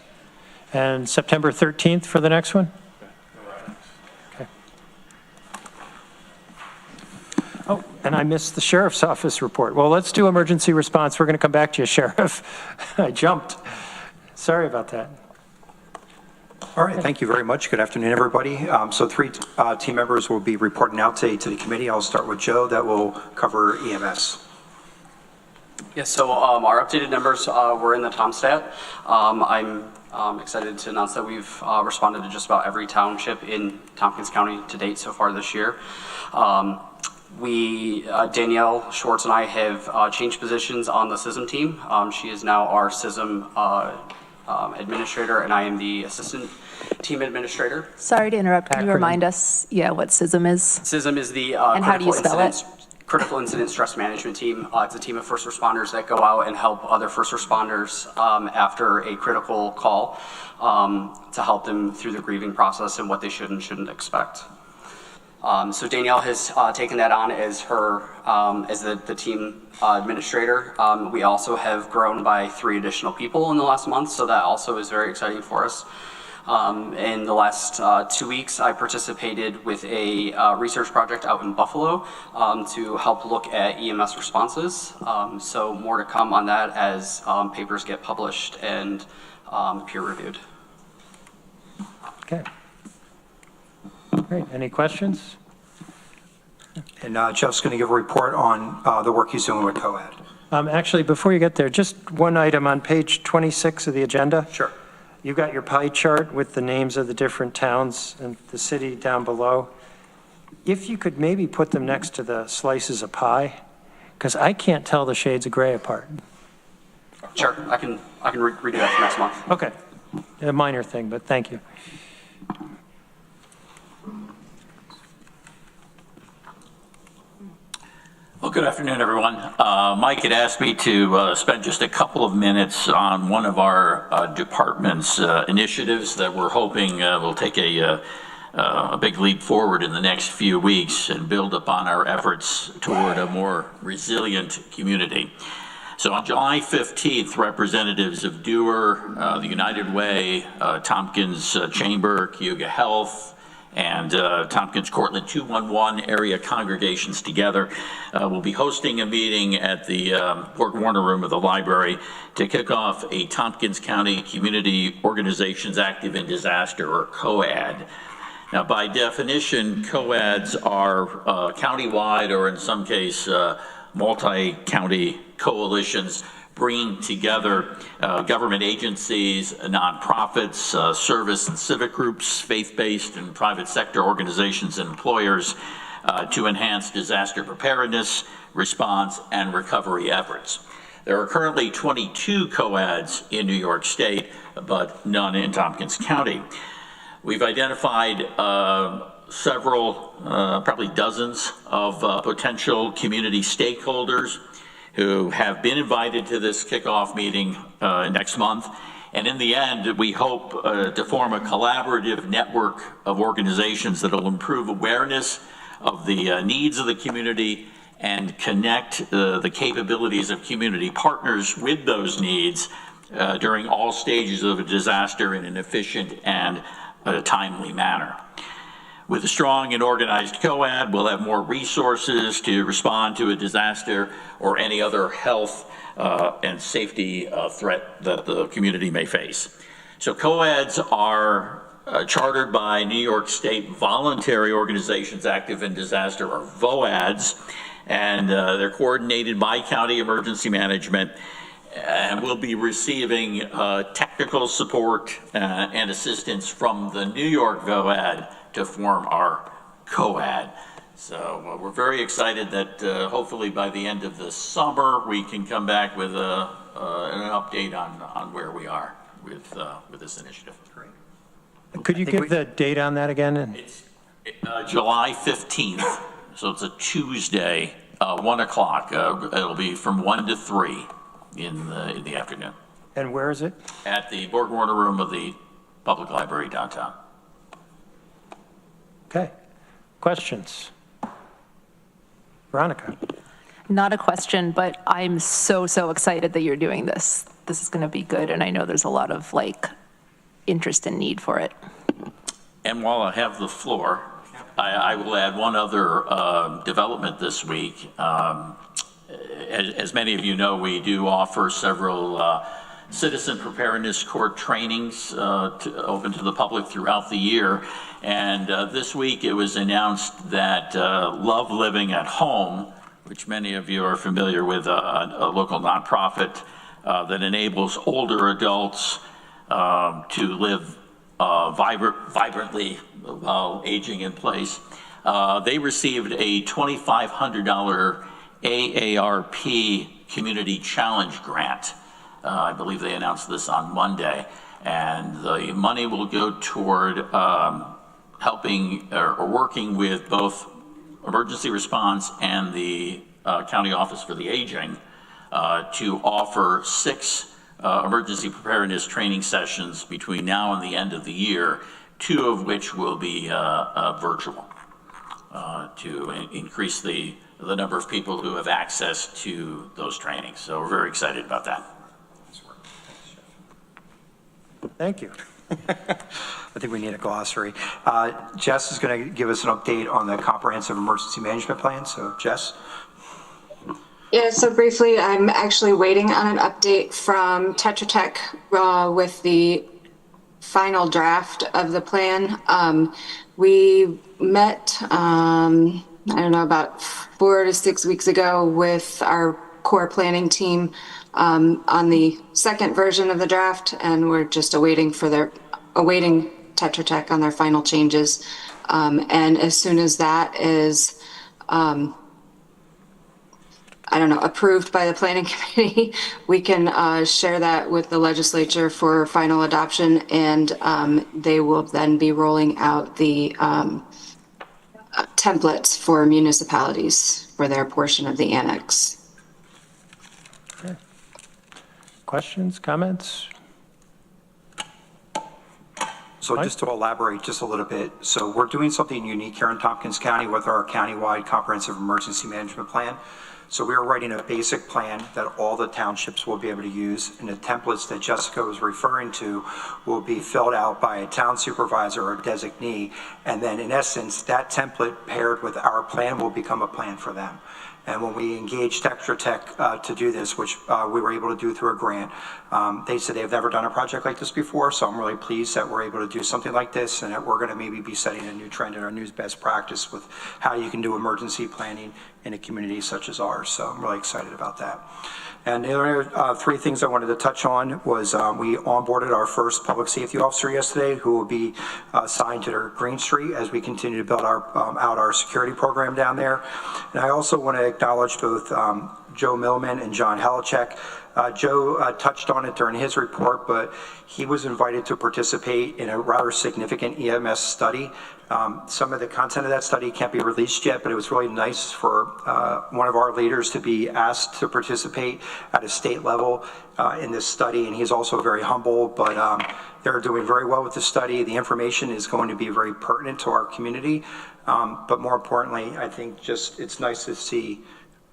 And September 13th for the next one? Okay. Oh, and I missed the sheriff's office report. Well, let's do emergency response. We're going to come back to you, Sheriff. I jumped. Sorry about that. All right, thank you very much. Good afternoon, everybody. So 3 team members will be reporting out today to the committee. I'll start with Joe. That will cover EMS. Yes, so our updated numbers were in the Tomstat. I'm excited to announce that we've responded to just about every township in Tompkins County to date so far this year. Danielle Schwartz and I have changed positions on the SISM team. She is now our SISM administrator, and I am the assistant team administrator. Sorry to interrupt. Can you remind us, what SISM is? SISM is the and how do you spell it? Critical Incident Stress Management Team. It's a team of first responders that go out and help other first responders after a critical call to help them through the grieving process and what they should and shouldn't expect. So Danielle has taken that on as her as the team administrator. We also have grown by 3 additional people in the last month, so that also is very exciting for us. In the last 2 weeks, I participated with a research project out in Buffalo to help look at EMS responses. So more to come on that as papers get published and peer reviewed. Okay. Great. Any questions? And Jeff's going to give a report on the work he's doing with COAD. Actually, before you get there, just one item on page 26 of the agenda. Sure. You've got your pie chart with the names of the different towns and the city down below. If you could maybe put them next to the slices of pie, because I can't tell the shades of gray apart. Sure, I can redo that for next month. Okay, a minor thing, but thank you. Well, good afternoon, everyone. Mike had asked me to spend just a couple of minutes on one of our department's initiatives that we're hoping will take a big leap forward in the next few weeks and build upon our efforts toward a more resilient community. So on July 15th, representatives of Dewar, the United Way, Tompkins Chamber, Cayuga Health, and Tompkins Cortland 211 area congregations together will be hosting a meeting at the Borg Warner Room of the library to kick off a Tompkins County Community Organizations Active in Disaster, or COAD. Now, by definition, COADs are county-wide, or in some case, multi-county coalitions bringing together government agencies, nonprofits, service and civic groups, faith-based and private sector organizations and employers to enhance disaster preparedness, response, and recovery efforts. There are currently 22 COADs in New York State, but none in Tompkins County. We've identified several, probably dozens of potential community stakeholders who have been invited to this kickoff meeting next month. And in the end, we hope to form a collaborative network of organizations that will improve awareness of the needs of the community and connect the capabilities of community partners with those needs during all stages of a disaster in an efficient and timely manner. With a strong and organized COAD, we'll have more resources to respond to a disaster or any other health and safety threat that the community may face. So COADs are chartered by New York State Voluntary Organizations Active in Disaster, or VOADs, and they're coordinated by County Emergency Management, and we'll be receiving technical support and assistance from the New York VOAD to form our COAD. So we're very excited that hopefully by the end of the summer we can come back with an update on where we are with this initiative. Great. Could you give the date on that again? It's July 15th, so it's a Tuesday, 1 o'clock. It'll be from 1 to 3 in the afternoon. And where is it? At the Borg Warner Room of the Public Library downtown. Okay. Questions? Veronica? Not a question, but I'm so excited that you're doing this. This is going to be good, and I know there's a lot of interest and need for it. And while I have the floor, I will add one other development this week. As many of you know, we do offer several citizen preparedness court trainings open to the public throughout the year. And this week it was announced that Love Living at Home, which many of you are familiar with, a local nonprofit that enables older adults to live vibrantly while aging in place. They received a $2,500 AARP Community Challenge Grant. I believe they announced this on Monday, and the money will go toward helping or working with both emergency response and the County Office for the Aging to offer 6 emergency preparedness training sessions between now and the end of the year, 2 of which will be virtual to increase the number of people who have access to those trainings. So we're very excited about that. Thank you. I think we need a glossary. Jess is going to give us an update on the comprehensive emergency management plan. So Jess. Yeah, so briefly, I'm actually waiting on an update from Tetra Tech with the final draft of the plan. We met, I don't know, about 4 to 6 weeks ago with our core planning team on the second version of the draft, and we're just awaiting Tetra Tech on their final changes. And as soon as that is, approved by the planning committee, we can share that with the legislature for final adoption, and they will then be rolling out the templates for municipalities for their portion of the annex. Okay. Questions, comments? So just to elaborate just a little bit, so we're doing something unique here in Tompkins County with our countywide comprehensive emergency management plan. So we are writing a basic plan that all the townships will be able to use, and the templates that Jessica was referring to will be filled out by a town supervisor or designee, and then in essence, that template paired with our plan will become a plan for them. And when we engaged Extra Tech to do this, which we were able to do through a grant, they said they've never done a project like this before, so I'm really pleased that we're able to do something like this, and that we're going to maybe be setting a new trend and our new best practice with how you can do emergency planning in a community such as ours. So I'm really excited about that. And the other three things I wanted to touch on was we onboarded our first public safety officer yesterday, who will be assigned to their Green Street as we continue to build our out our security program down there. And I also want to acknowledge both Joe Millman and John Helichek. Joe touched on it during his report, but he was invited to participate in a rather significant EMS study. Some of the content of that study can't be released yet, but it was really nice for one of our leaders to be asked to participate at a state level in this study, and he's also very humble, but they're doing very well with the study. The information is going to be very pertinent to our community, but more importantly, I think just it's nice to see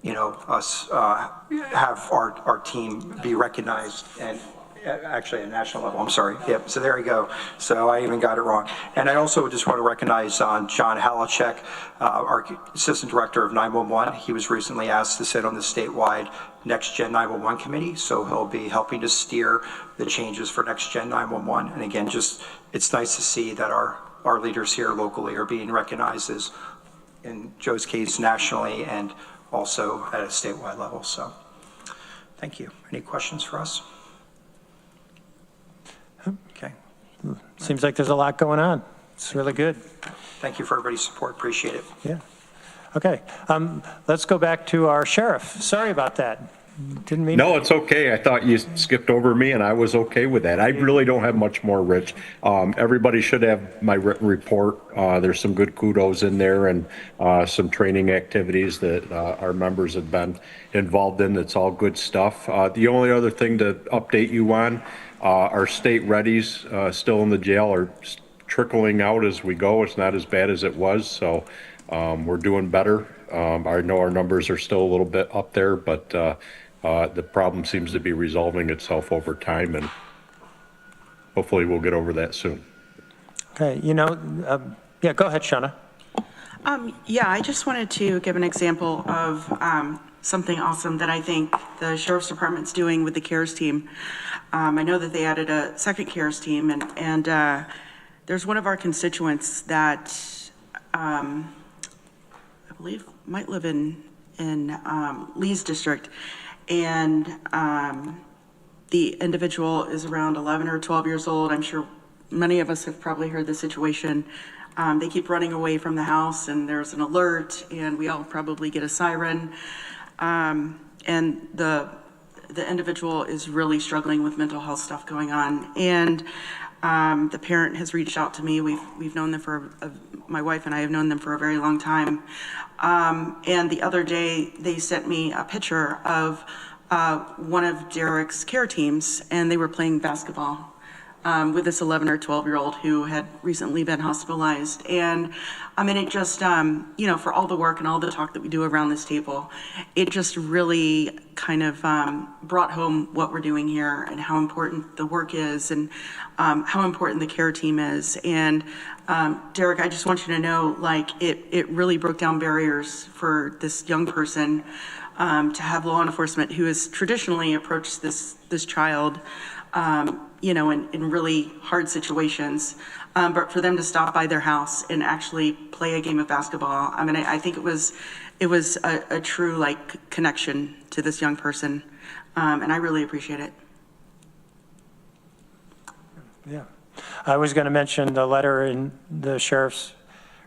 us have our team be recognized, and actually at a national level, I'm sorry. Yep, so there we go. So I even got it wrong. And I also just want to recognize John Halichek, our Assistant Director of 911. He was recently asked to sit on the statewide Next Gen 911 committee, so he'll be helping to steer the changes for Next Gen 911. And again, just it's nice to see that our leaders here locally are being recognized as, in Joe's case, nationally and also at a statewide level. So thank you. Any questions for us? Okay. Seems like there's a lot going on. It's really good. Thank you for everybody's support. Appreciate it. Yeah. Okay. Let's go back to our sheriff. Sorry about that. Didn't mean. No, it's okay. I thought you skipped over me, and I was okay with that. I really don't have much more, Rich. Everybody should have my written report. There's some good kudos in there and some training activities that our members have been involved in. That's all good stuff. The only other thing to update you on, our state readies still in the jail are trickling out as we go. It's not as bad as it was, so we're doing better. I know our numbers are still a little bit up there, but the problem seems to be resolving itself over time, and hopefully we'll get over that soon. Okay, yeah, go ahead, Shauna. Yeah, I just wanted to give an example of something awesome that I think the Sheriff's Department's doing with the CARES team. I know that they added a second CARES team, and there's one of our constituents that I believe might live in Lee's district, and the individual is around 11 or 12 years old. I'm sure many of us have probably heard the situation. They keep running away from the house, and there's an alert, and we all probably get a siren. And the individual is really struggling with mental health stuff going on. And the parent has reached out to me. We've known them for, my wife and I have known them for a very long time. And the other day, they sent me a picture of one of Derek's care teams, and they were playing basketball with this 11 or 12-year-old who had recently been hospitalized. And I mean, it just, for all the work and all the talk that we do around this table, it just really kind of brought home what we're doing here and how important the work is, and how important the care team is. And Derek, I just want you to know, it really broke down barriers for this young person to have law enforcement who has traditionally approached this child in really hard situations, but for them to stop by their house and actually play a game of basketball. I mean, I think it was a true connection to this young person, and I really appreciate it. Yeah. I was going to mention the letter in the sheriff's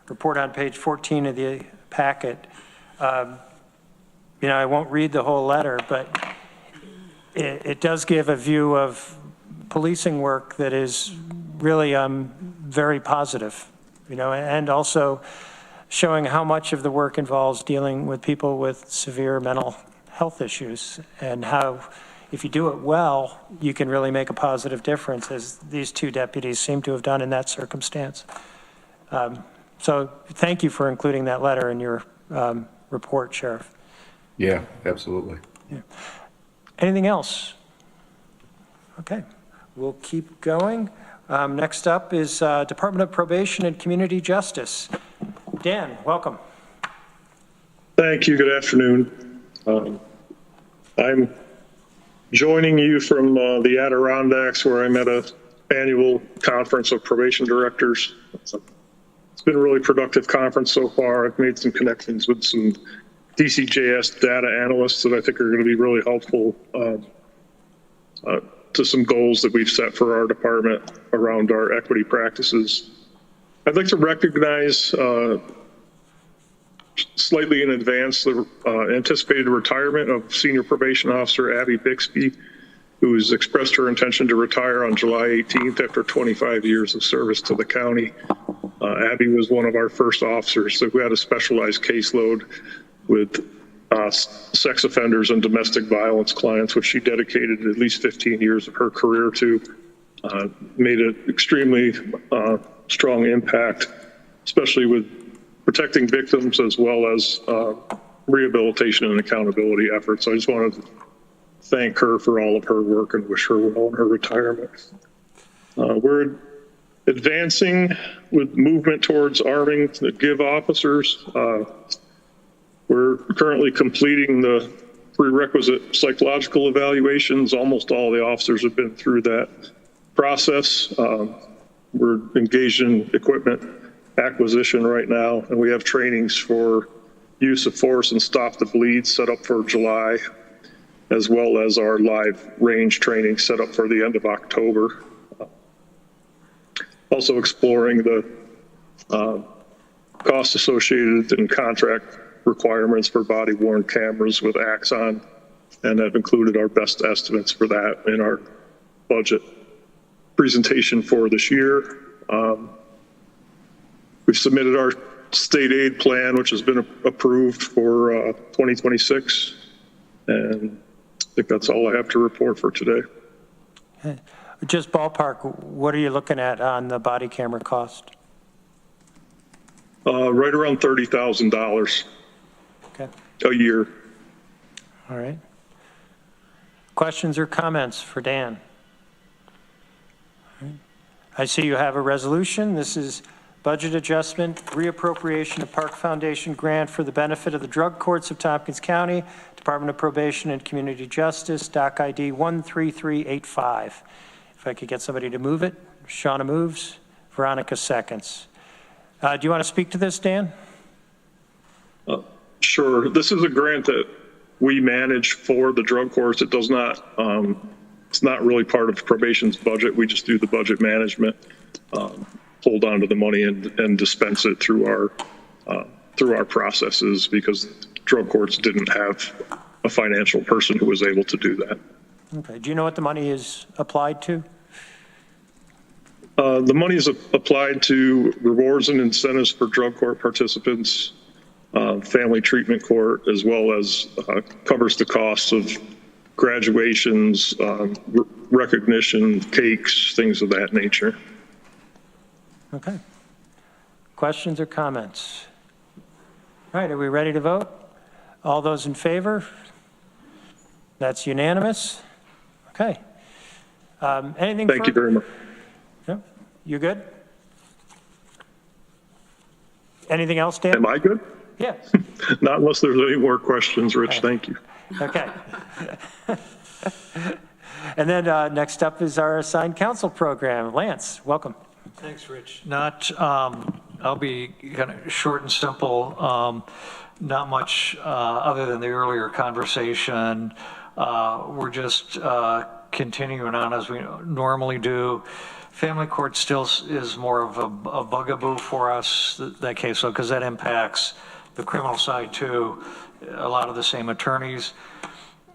report on page 14 of the packet. I won't read the whole letter, but it does give a view of policing work that is really very positive, and also showing how much of the work involves dealing with people with severe mental health issues, and how, if you do it well, you can really make a positive difference, as these two deputies seem to have done in that circumstance. So thank you for including that letter in your report, Sheriff. Yeah, absolutely. Yeah. Anything else? Okay, we'll keep going. Next up is Department of Probation and Community Justice. Dan, welcome. Thank you. Good afternoon. I'm joining you from the Adirondacks, where I'm at an annual conference of probation directors. It's been a really productive conference so far. I've made some connections with some DCJS data analysts that I think are going to be really helpful to some goals that we've set for our department around our equity practices. I'd like to recognize slightly in advance the anticipated retirement of Senior Probation Officer Abby Bixby, who's expressed her intention to retire on July 18th after 25 years of service to the county. Abby was one of our first officers who had a specialized caseload with sex offenders and domestic violence clients, which she dedicated at least 15 years of her career to. Made an extremely strong impact, especially with protecting victims as well as rehabilitation and accountability efforts. I just wanted to thank her for all of her work and wish her well in her retirement. We're advancing with movement towards arming the GIV officers. We're currently completing the prerequisite psychological evaluations. Almost all the officers have been through that process. We're engaged in equipment acquisition right now, and we have trainings for use of force and stop the bleed set up for July, as well as our live range training set up for the end of October. Also exploring the costs associated and contract requirements for body-worn cameras with Axon, and have included our best estimates for that in our budget presentation for this year. We've submitted our state aid plan, which has been approved for 2026, and I think that's all I have to report for today. Okay. Just ballpark, what are you looking at on the body camera cost? Right around $30,000 a year. All right. Questions or comments for Dan? All right. I see you have a resolution. This is budget adjustment, reappropriation of Park Foundation grant for the benefit of the drug courts of Tompkins County, Department of Probation and Community Justice, doc ID 13385. If I could get somebody to move it. Shauna moves, Veronica seconds. Do you want to speak to this, Dan? Sure. This is a grant that we manage for the drug courts. It does not, it's not really part of probation's budget. We just do the budget management, hold on to the money and dispense it through our processes, because drug courts didn't have a financial person who was able to do that. Okay. Do you know what the money is applied to? The money is applied to rewards and incentives for drug court participants, family treatment court, as well as covers the costs of graduations, recognition, cakes, things of that nature. Okay. Questions or comments? All right, are we ready to vote? All those in favor? That's unanimous. Okay. Anything? Thank you very much. No? You good? Anything else, Dan? Am I good? Yeah. Not unless there's any more questions, Rich. Thank you. Okay. And then next up is our assigned counsel program. Lance, welcome. Thanks, Rich. I'll be kind of short and simple. Not much other than the earlier conversation. We're just continuing on as we normally do. Family court still is more of a bugaboo for us, that case, because that impacts the criminal side too. A lot of the same attorneys.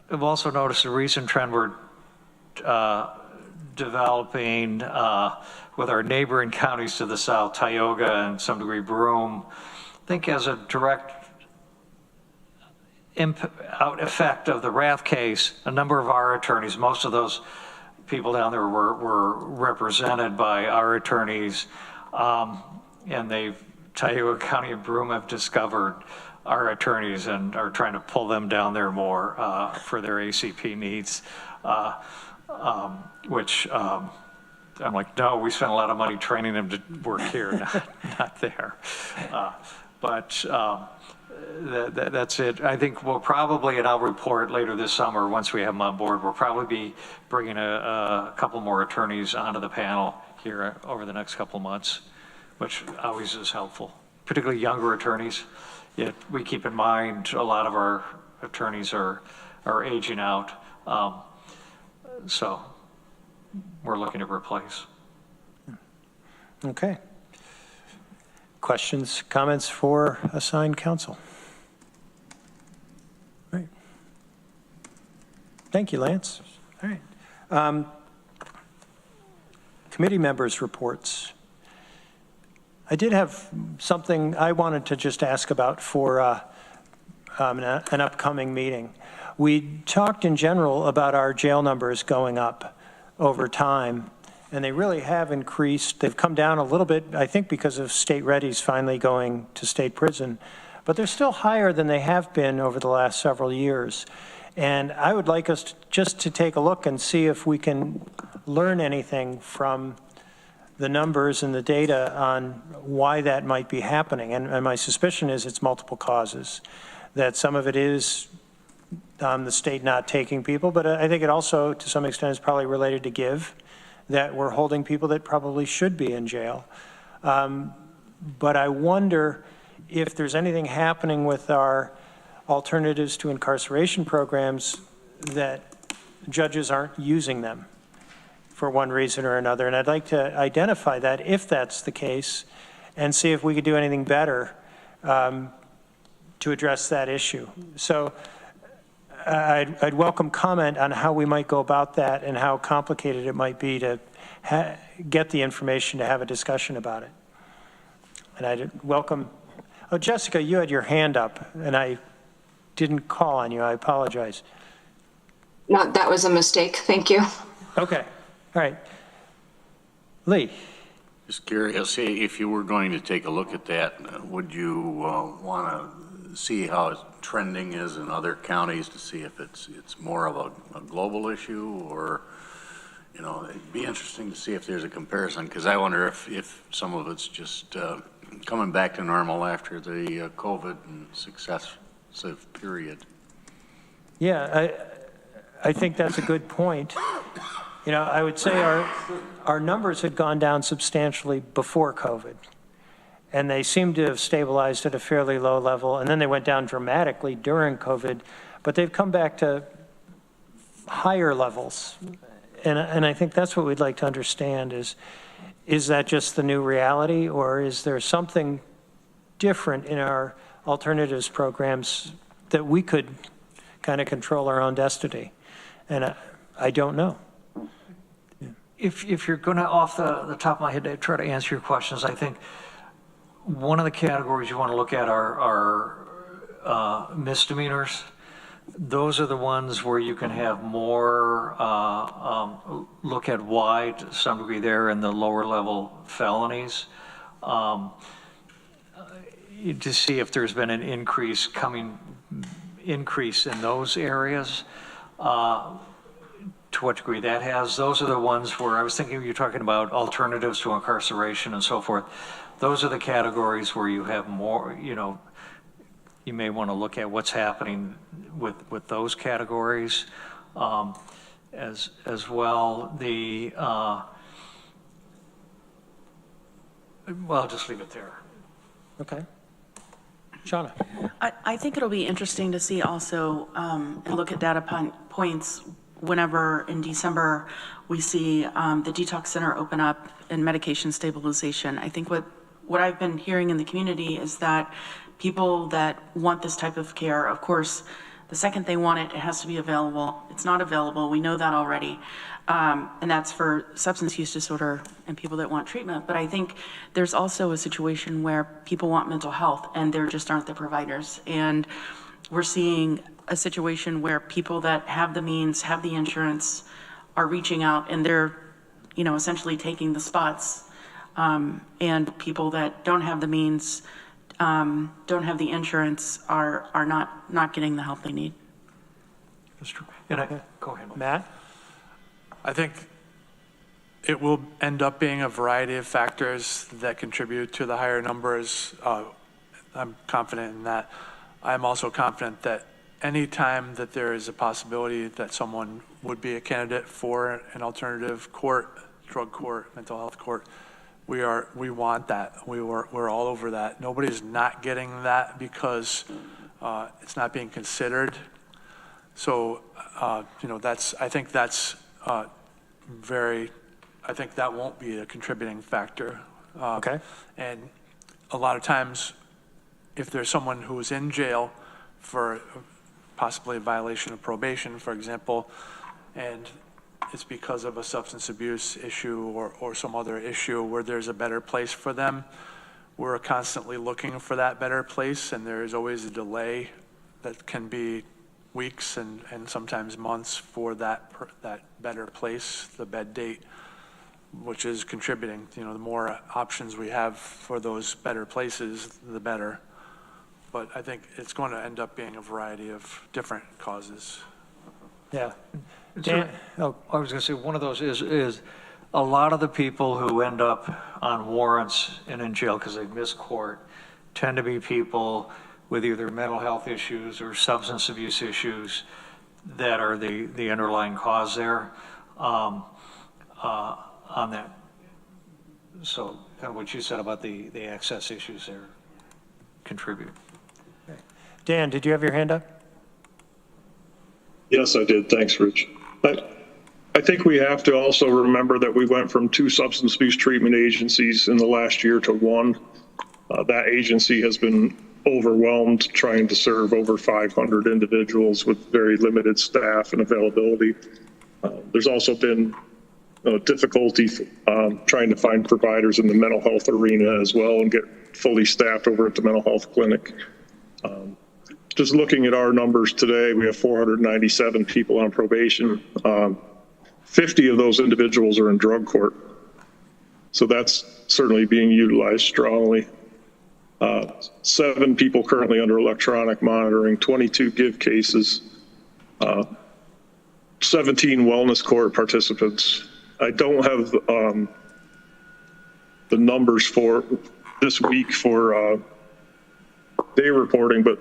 I've also noticed a recent trend we're developing with our neighboring counties to the south, Tioga and some degree Broome. I think as a direct effect of the Rath case, a number of our attorneys, most of those people down there were represented by our attorneys, and Tioga County and Broome have discovered our attorneys and are trying to pull them down there more for their ACP needs, which I'm like, no, we spent a lot of money training them to work here, not there. That's it. I think we'll probably, and I'll report later this summer, once we have them on board, we'll probably be bringing a couple more attorneys onto the panel here over the next couple months, which always is helpful, particularly younger attorneys. Yet we keep in mind a lot of our attorneys are aging out, so we're looking to replace. Okay. Questions, comments for assigned counsel? All right. Thank you, Lance. All right. Committee members' reports. I did have something I wanted to just ask about for an upcoming meeting. We talked in general about our jail numbers going up over time, and they really have increased. They've come down a little bit, I think, because of state readies finally going to state prison, but they're still higher than they have been over the last several years. And I would like us just to take a look and see if we can learn anything from the numbers and the data on why that might be happening. And my suspicion is it's multiple causes, that some of it is the state not taking people, but I think it also, to some extent, is probably related to give, that we're holding people that probably should be in jail. But I wonder if there's anything happening with our alternatives to incarceration programs that judges aren't using them for one reason or another. And I'd like to identify that if that's the case and see if we could do anything better to address that issue. So I'd welcome comment on how we might go about that and how complicated it might be to get the information to have a discussion about it. And I'd welcome, oh, Jessica, you had your hand up and I didn't call on you. I apologize. No, that was a mistake. Thank you. Okay. All right. Lee. Just curious, if you were going to take a look at that, would you want to see how trending is in other counties to see if it's more of a global issue, or, you know, it'd be interesting to see if there's a comparison, because I wonder if some of it's just coming back to normal after the COVID and successive period. Yeah, I think that's a good point. You know, I would say our numbers had gone down substantially before COVID, and they seem to have stabilized at a fairly low level, and then they went down dramatically during COVID, but they've come back to higher levels. And I think that's what we'd like to understand is that just the new reality, or is there something different in our alternatives programs that we could kind of control our own destiny? And I don't know. If you're going to, off the top of my head, try to answer your questions, I think one of the categories you want to look at are misdemeanors. Those are the ones where you can have more look at why, to some degree, there in the lower level felonies, to see if there's been an increase in those areas. To what degree that has. Those are the ones where I was thinking you're talking about alternatives to incarceration and so forth. Those are the categories where you have more, you know, you may want to look at what's happening with those categories as well. Well, I'll just leave it there. Okay. Shauna. I think it'll be interesting to see also and look at data points whenever in December we see the detox center open up and medication stabilization, I think what I've been hearing in the community is that people that want this type of care, of course, the second they want it, it has to be available. It's not available. We know that already. And that's for substance use disorder and people that want treatment. But I think there's also a situation where people want mental health and there just aren't the providers. And we're seeing a situation where people that have the means, have the insurance, are reaching out and they're, essentially taking the spots. And people that don't have the means, don't have the insurance, are not getting the help they need. That's true. Go ahead, Matt? I think it will end up being a variety of factors that contribute to the higher numbers. I'm confident in that. I'm also confident that any time that there is a possibility that someone would be a candidate for an alternative court, drug court, mental health court, we want that. We're all over that. Nobody's not getting that because it's not being considered. So, I think that's I think that won't be a contributing factor. Okay. And a lot of times, if there's someone who's in jail for possibly a violation of probation, for example, and it's because of a substance abuse issue or some other issue where there's a better place for them, we're constantly looking for that better place, and there is always a delay that can be weeks and sometimes months for that better place, the bed date, which is contributing. The more options we have for those better places, the better. But I think it's going to end up being a variety of different causes. Yeah. I was going to say, one of those is a lot of the people who end up on warrants and in jail because they've missed court tend to be people with either mental health issues or substance abuse issues that are the underlying cause there on that. So kind of what you said about the access issues there contribute. Okay. Dan, did you have your hand up? Yes, I did. Thanks, Rich. I think we have to also remember that we went from 2 substance abuse treatment agencies in the last year to 1. That agency has been overwhelmed trying to serve over 500 individuals with very limited staff and availability. There's also been difficulty trying to find providers in the mental health arena as well and get fully staffed over at the mental health clinic. Just looking at our numbers today, we have 497 people on probation. 50 of those individuals are in drug court. So that's certainly being utilized strongly. 7 people currently under electronic monitoring, 22 give cases, 17 wellness court participants. I don't have the numbers for this week for day reporting, but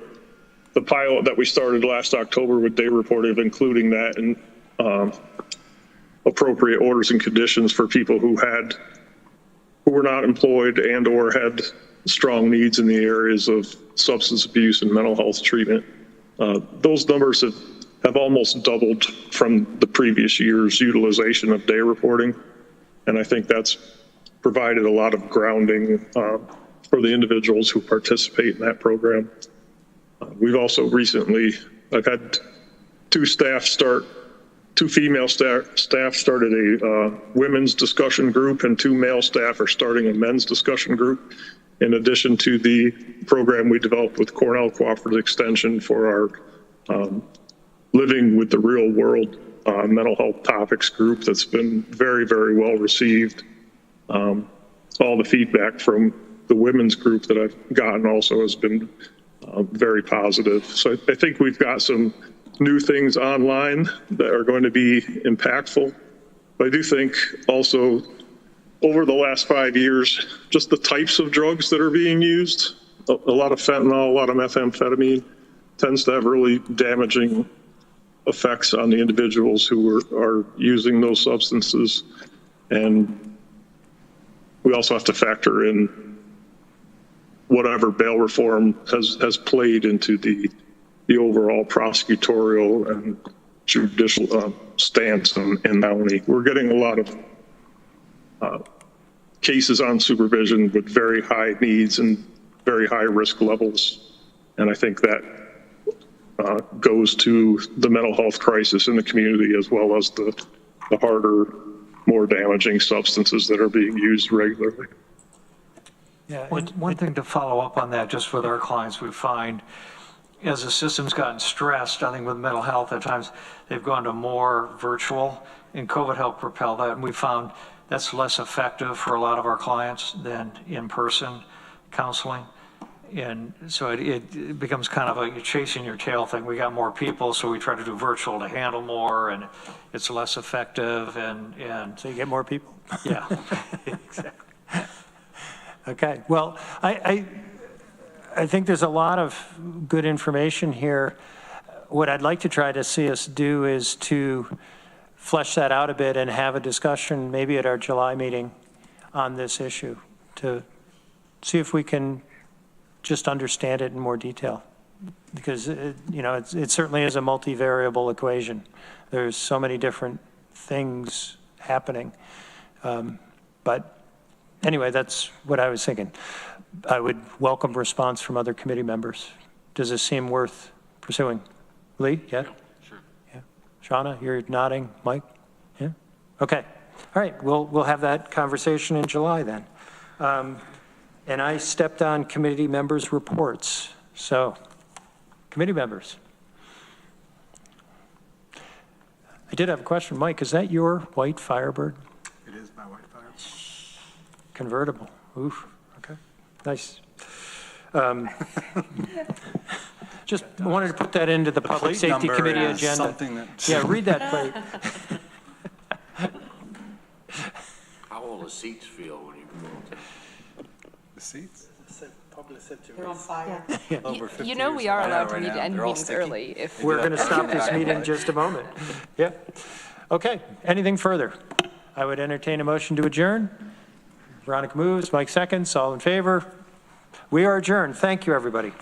the pilot that we started last October with day reporting, including that and appropriate orders and conditions for people who were not employed and or had strong needs in the areas of substance abuse and mental health treatment. Those numbers have almost doubled from the previous year's utilization of day reporting. And I think that's provided a lot of grounding for the individuals who participate in that program. We've also recently, I've had 2 female staff started a women's discussion group, and 2 male staff are starting a men's discussion group, in addition to the program we developed with Cornell Cooperative Extension for our Living with the Real World mental health topics group that's been very, very well received. All the feedback from the women's group that I've gotten also has been very positive. So I think we've got some new things online that are going to be impactful. But I do think also over the last 5 years, just the types of drugs that are being used, a lot of fentanyl, a lot of methamphetamine, tends to have really damaging effects on the individuals who are using those substances. And we also have to factor in whatever bail reform has played into the overall prosecutorial and judicial stance in county. We're getting a lot of cases on supervision with very high needs and very high risk levels. And I think that goes to the mental health crisis in the community, as well as the harder, more damaging substances that are being used regularly. Yeah, one thing to follow up on that, just with our clients, we find as the system's gotten stressed, I think with mental health, at times they've gone to more virtual, and COVID helped propel that. And we found that's less effective for a lot of our clients than in-person counseling. And so it becomes kind of a chasing your tail thing. We got more people, so we try to do virtual to handle more, and it's less effective. And so you get more people. Yeah, exactly. Okay. Well, I think there's a lot of good information here. What I'd like to try to see us do is to flesh that out a bit and have a discussion maybe at our July meeting on this issue to see if we can just understand it in more detail, because it certainly is a multivariable equation. There's so many different things happening. But anyway, that's what I was thinking. I would welcome response from other committee members. Does this seem worth pursuing? Lee, yeah? Sure. Yeah. Shauna, you're nodding. Mike? Yeah? Okay. All right, we'll have that conversation in July then. And I stepped on committee members' reports. So, committee members. I did have a question. Mike, is that your white Firebird? It is my white Firebird. Convertible. Oof. Okay. Nice. Just wanted to put that into the Public Safety Committee agenda. Yeah, read that plate. How will the seats feel when you go to the seats? They're on fire. You know we are allowed to end meetings early if. We're going to stop this meeting in just a moment. Yeah. Okay. Anything further? I would entertain a motion to adjourn. Veronica moves, Mike seconds, all in favor. We are adjourned. Thank you, everybody.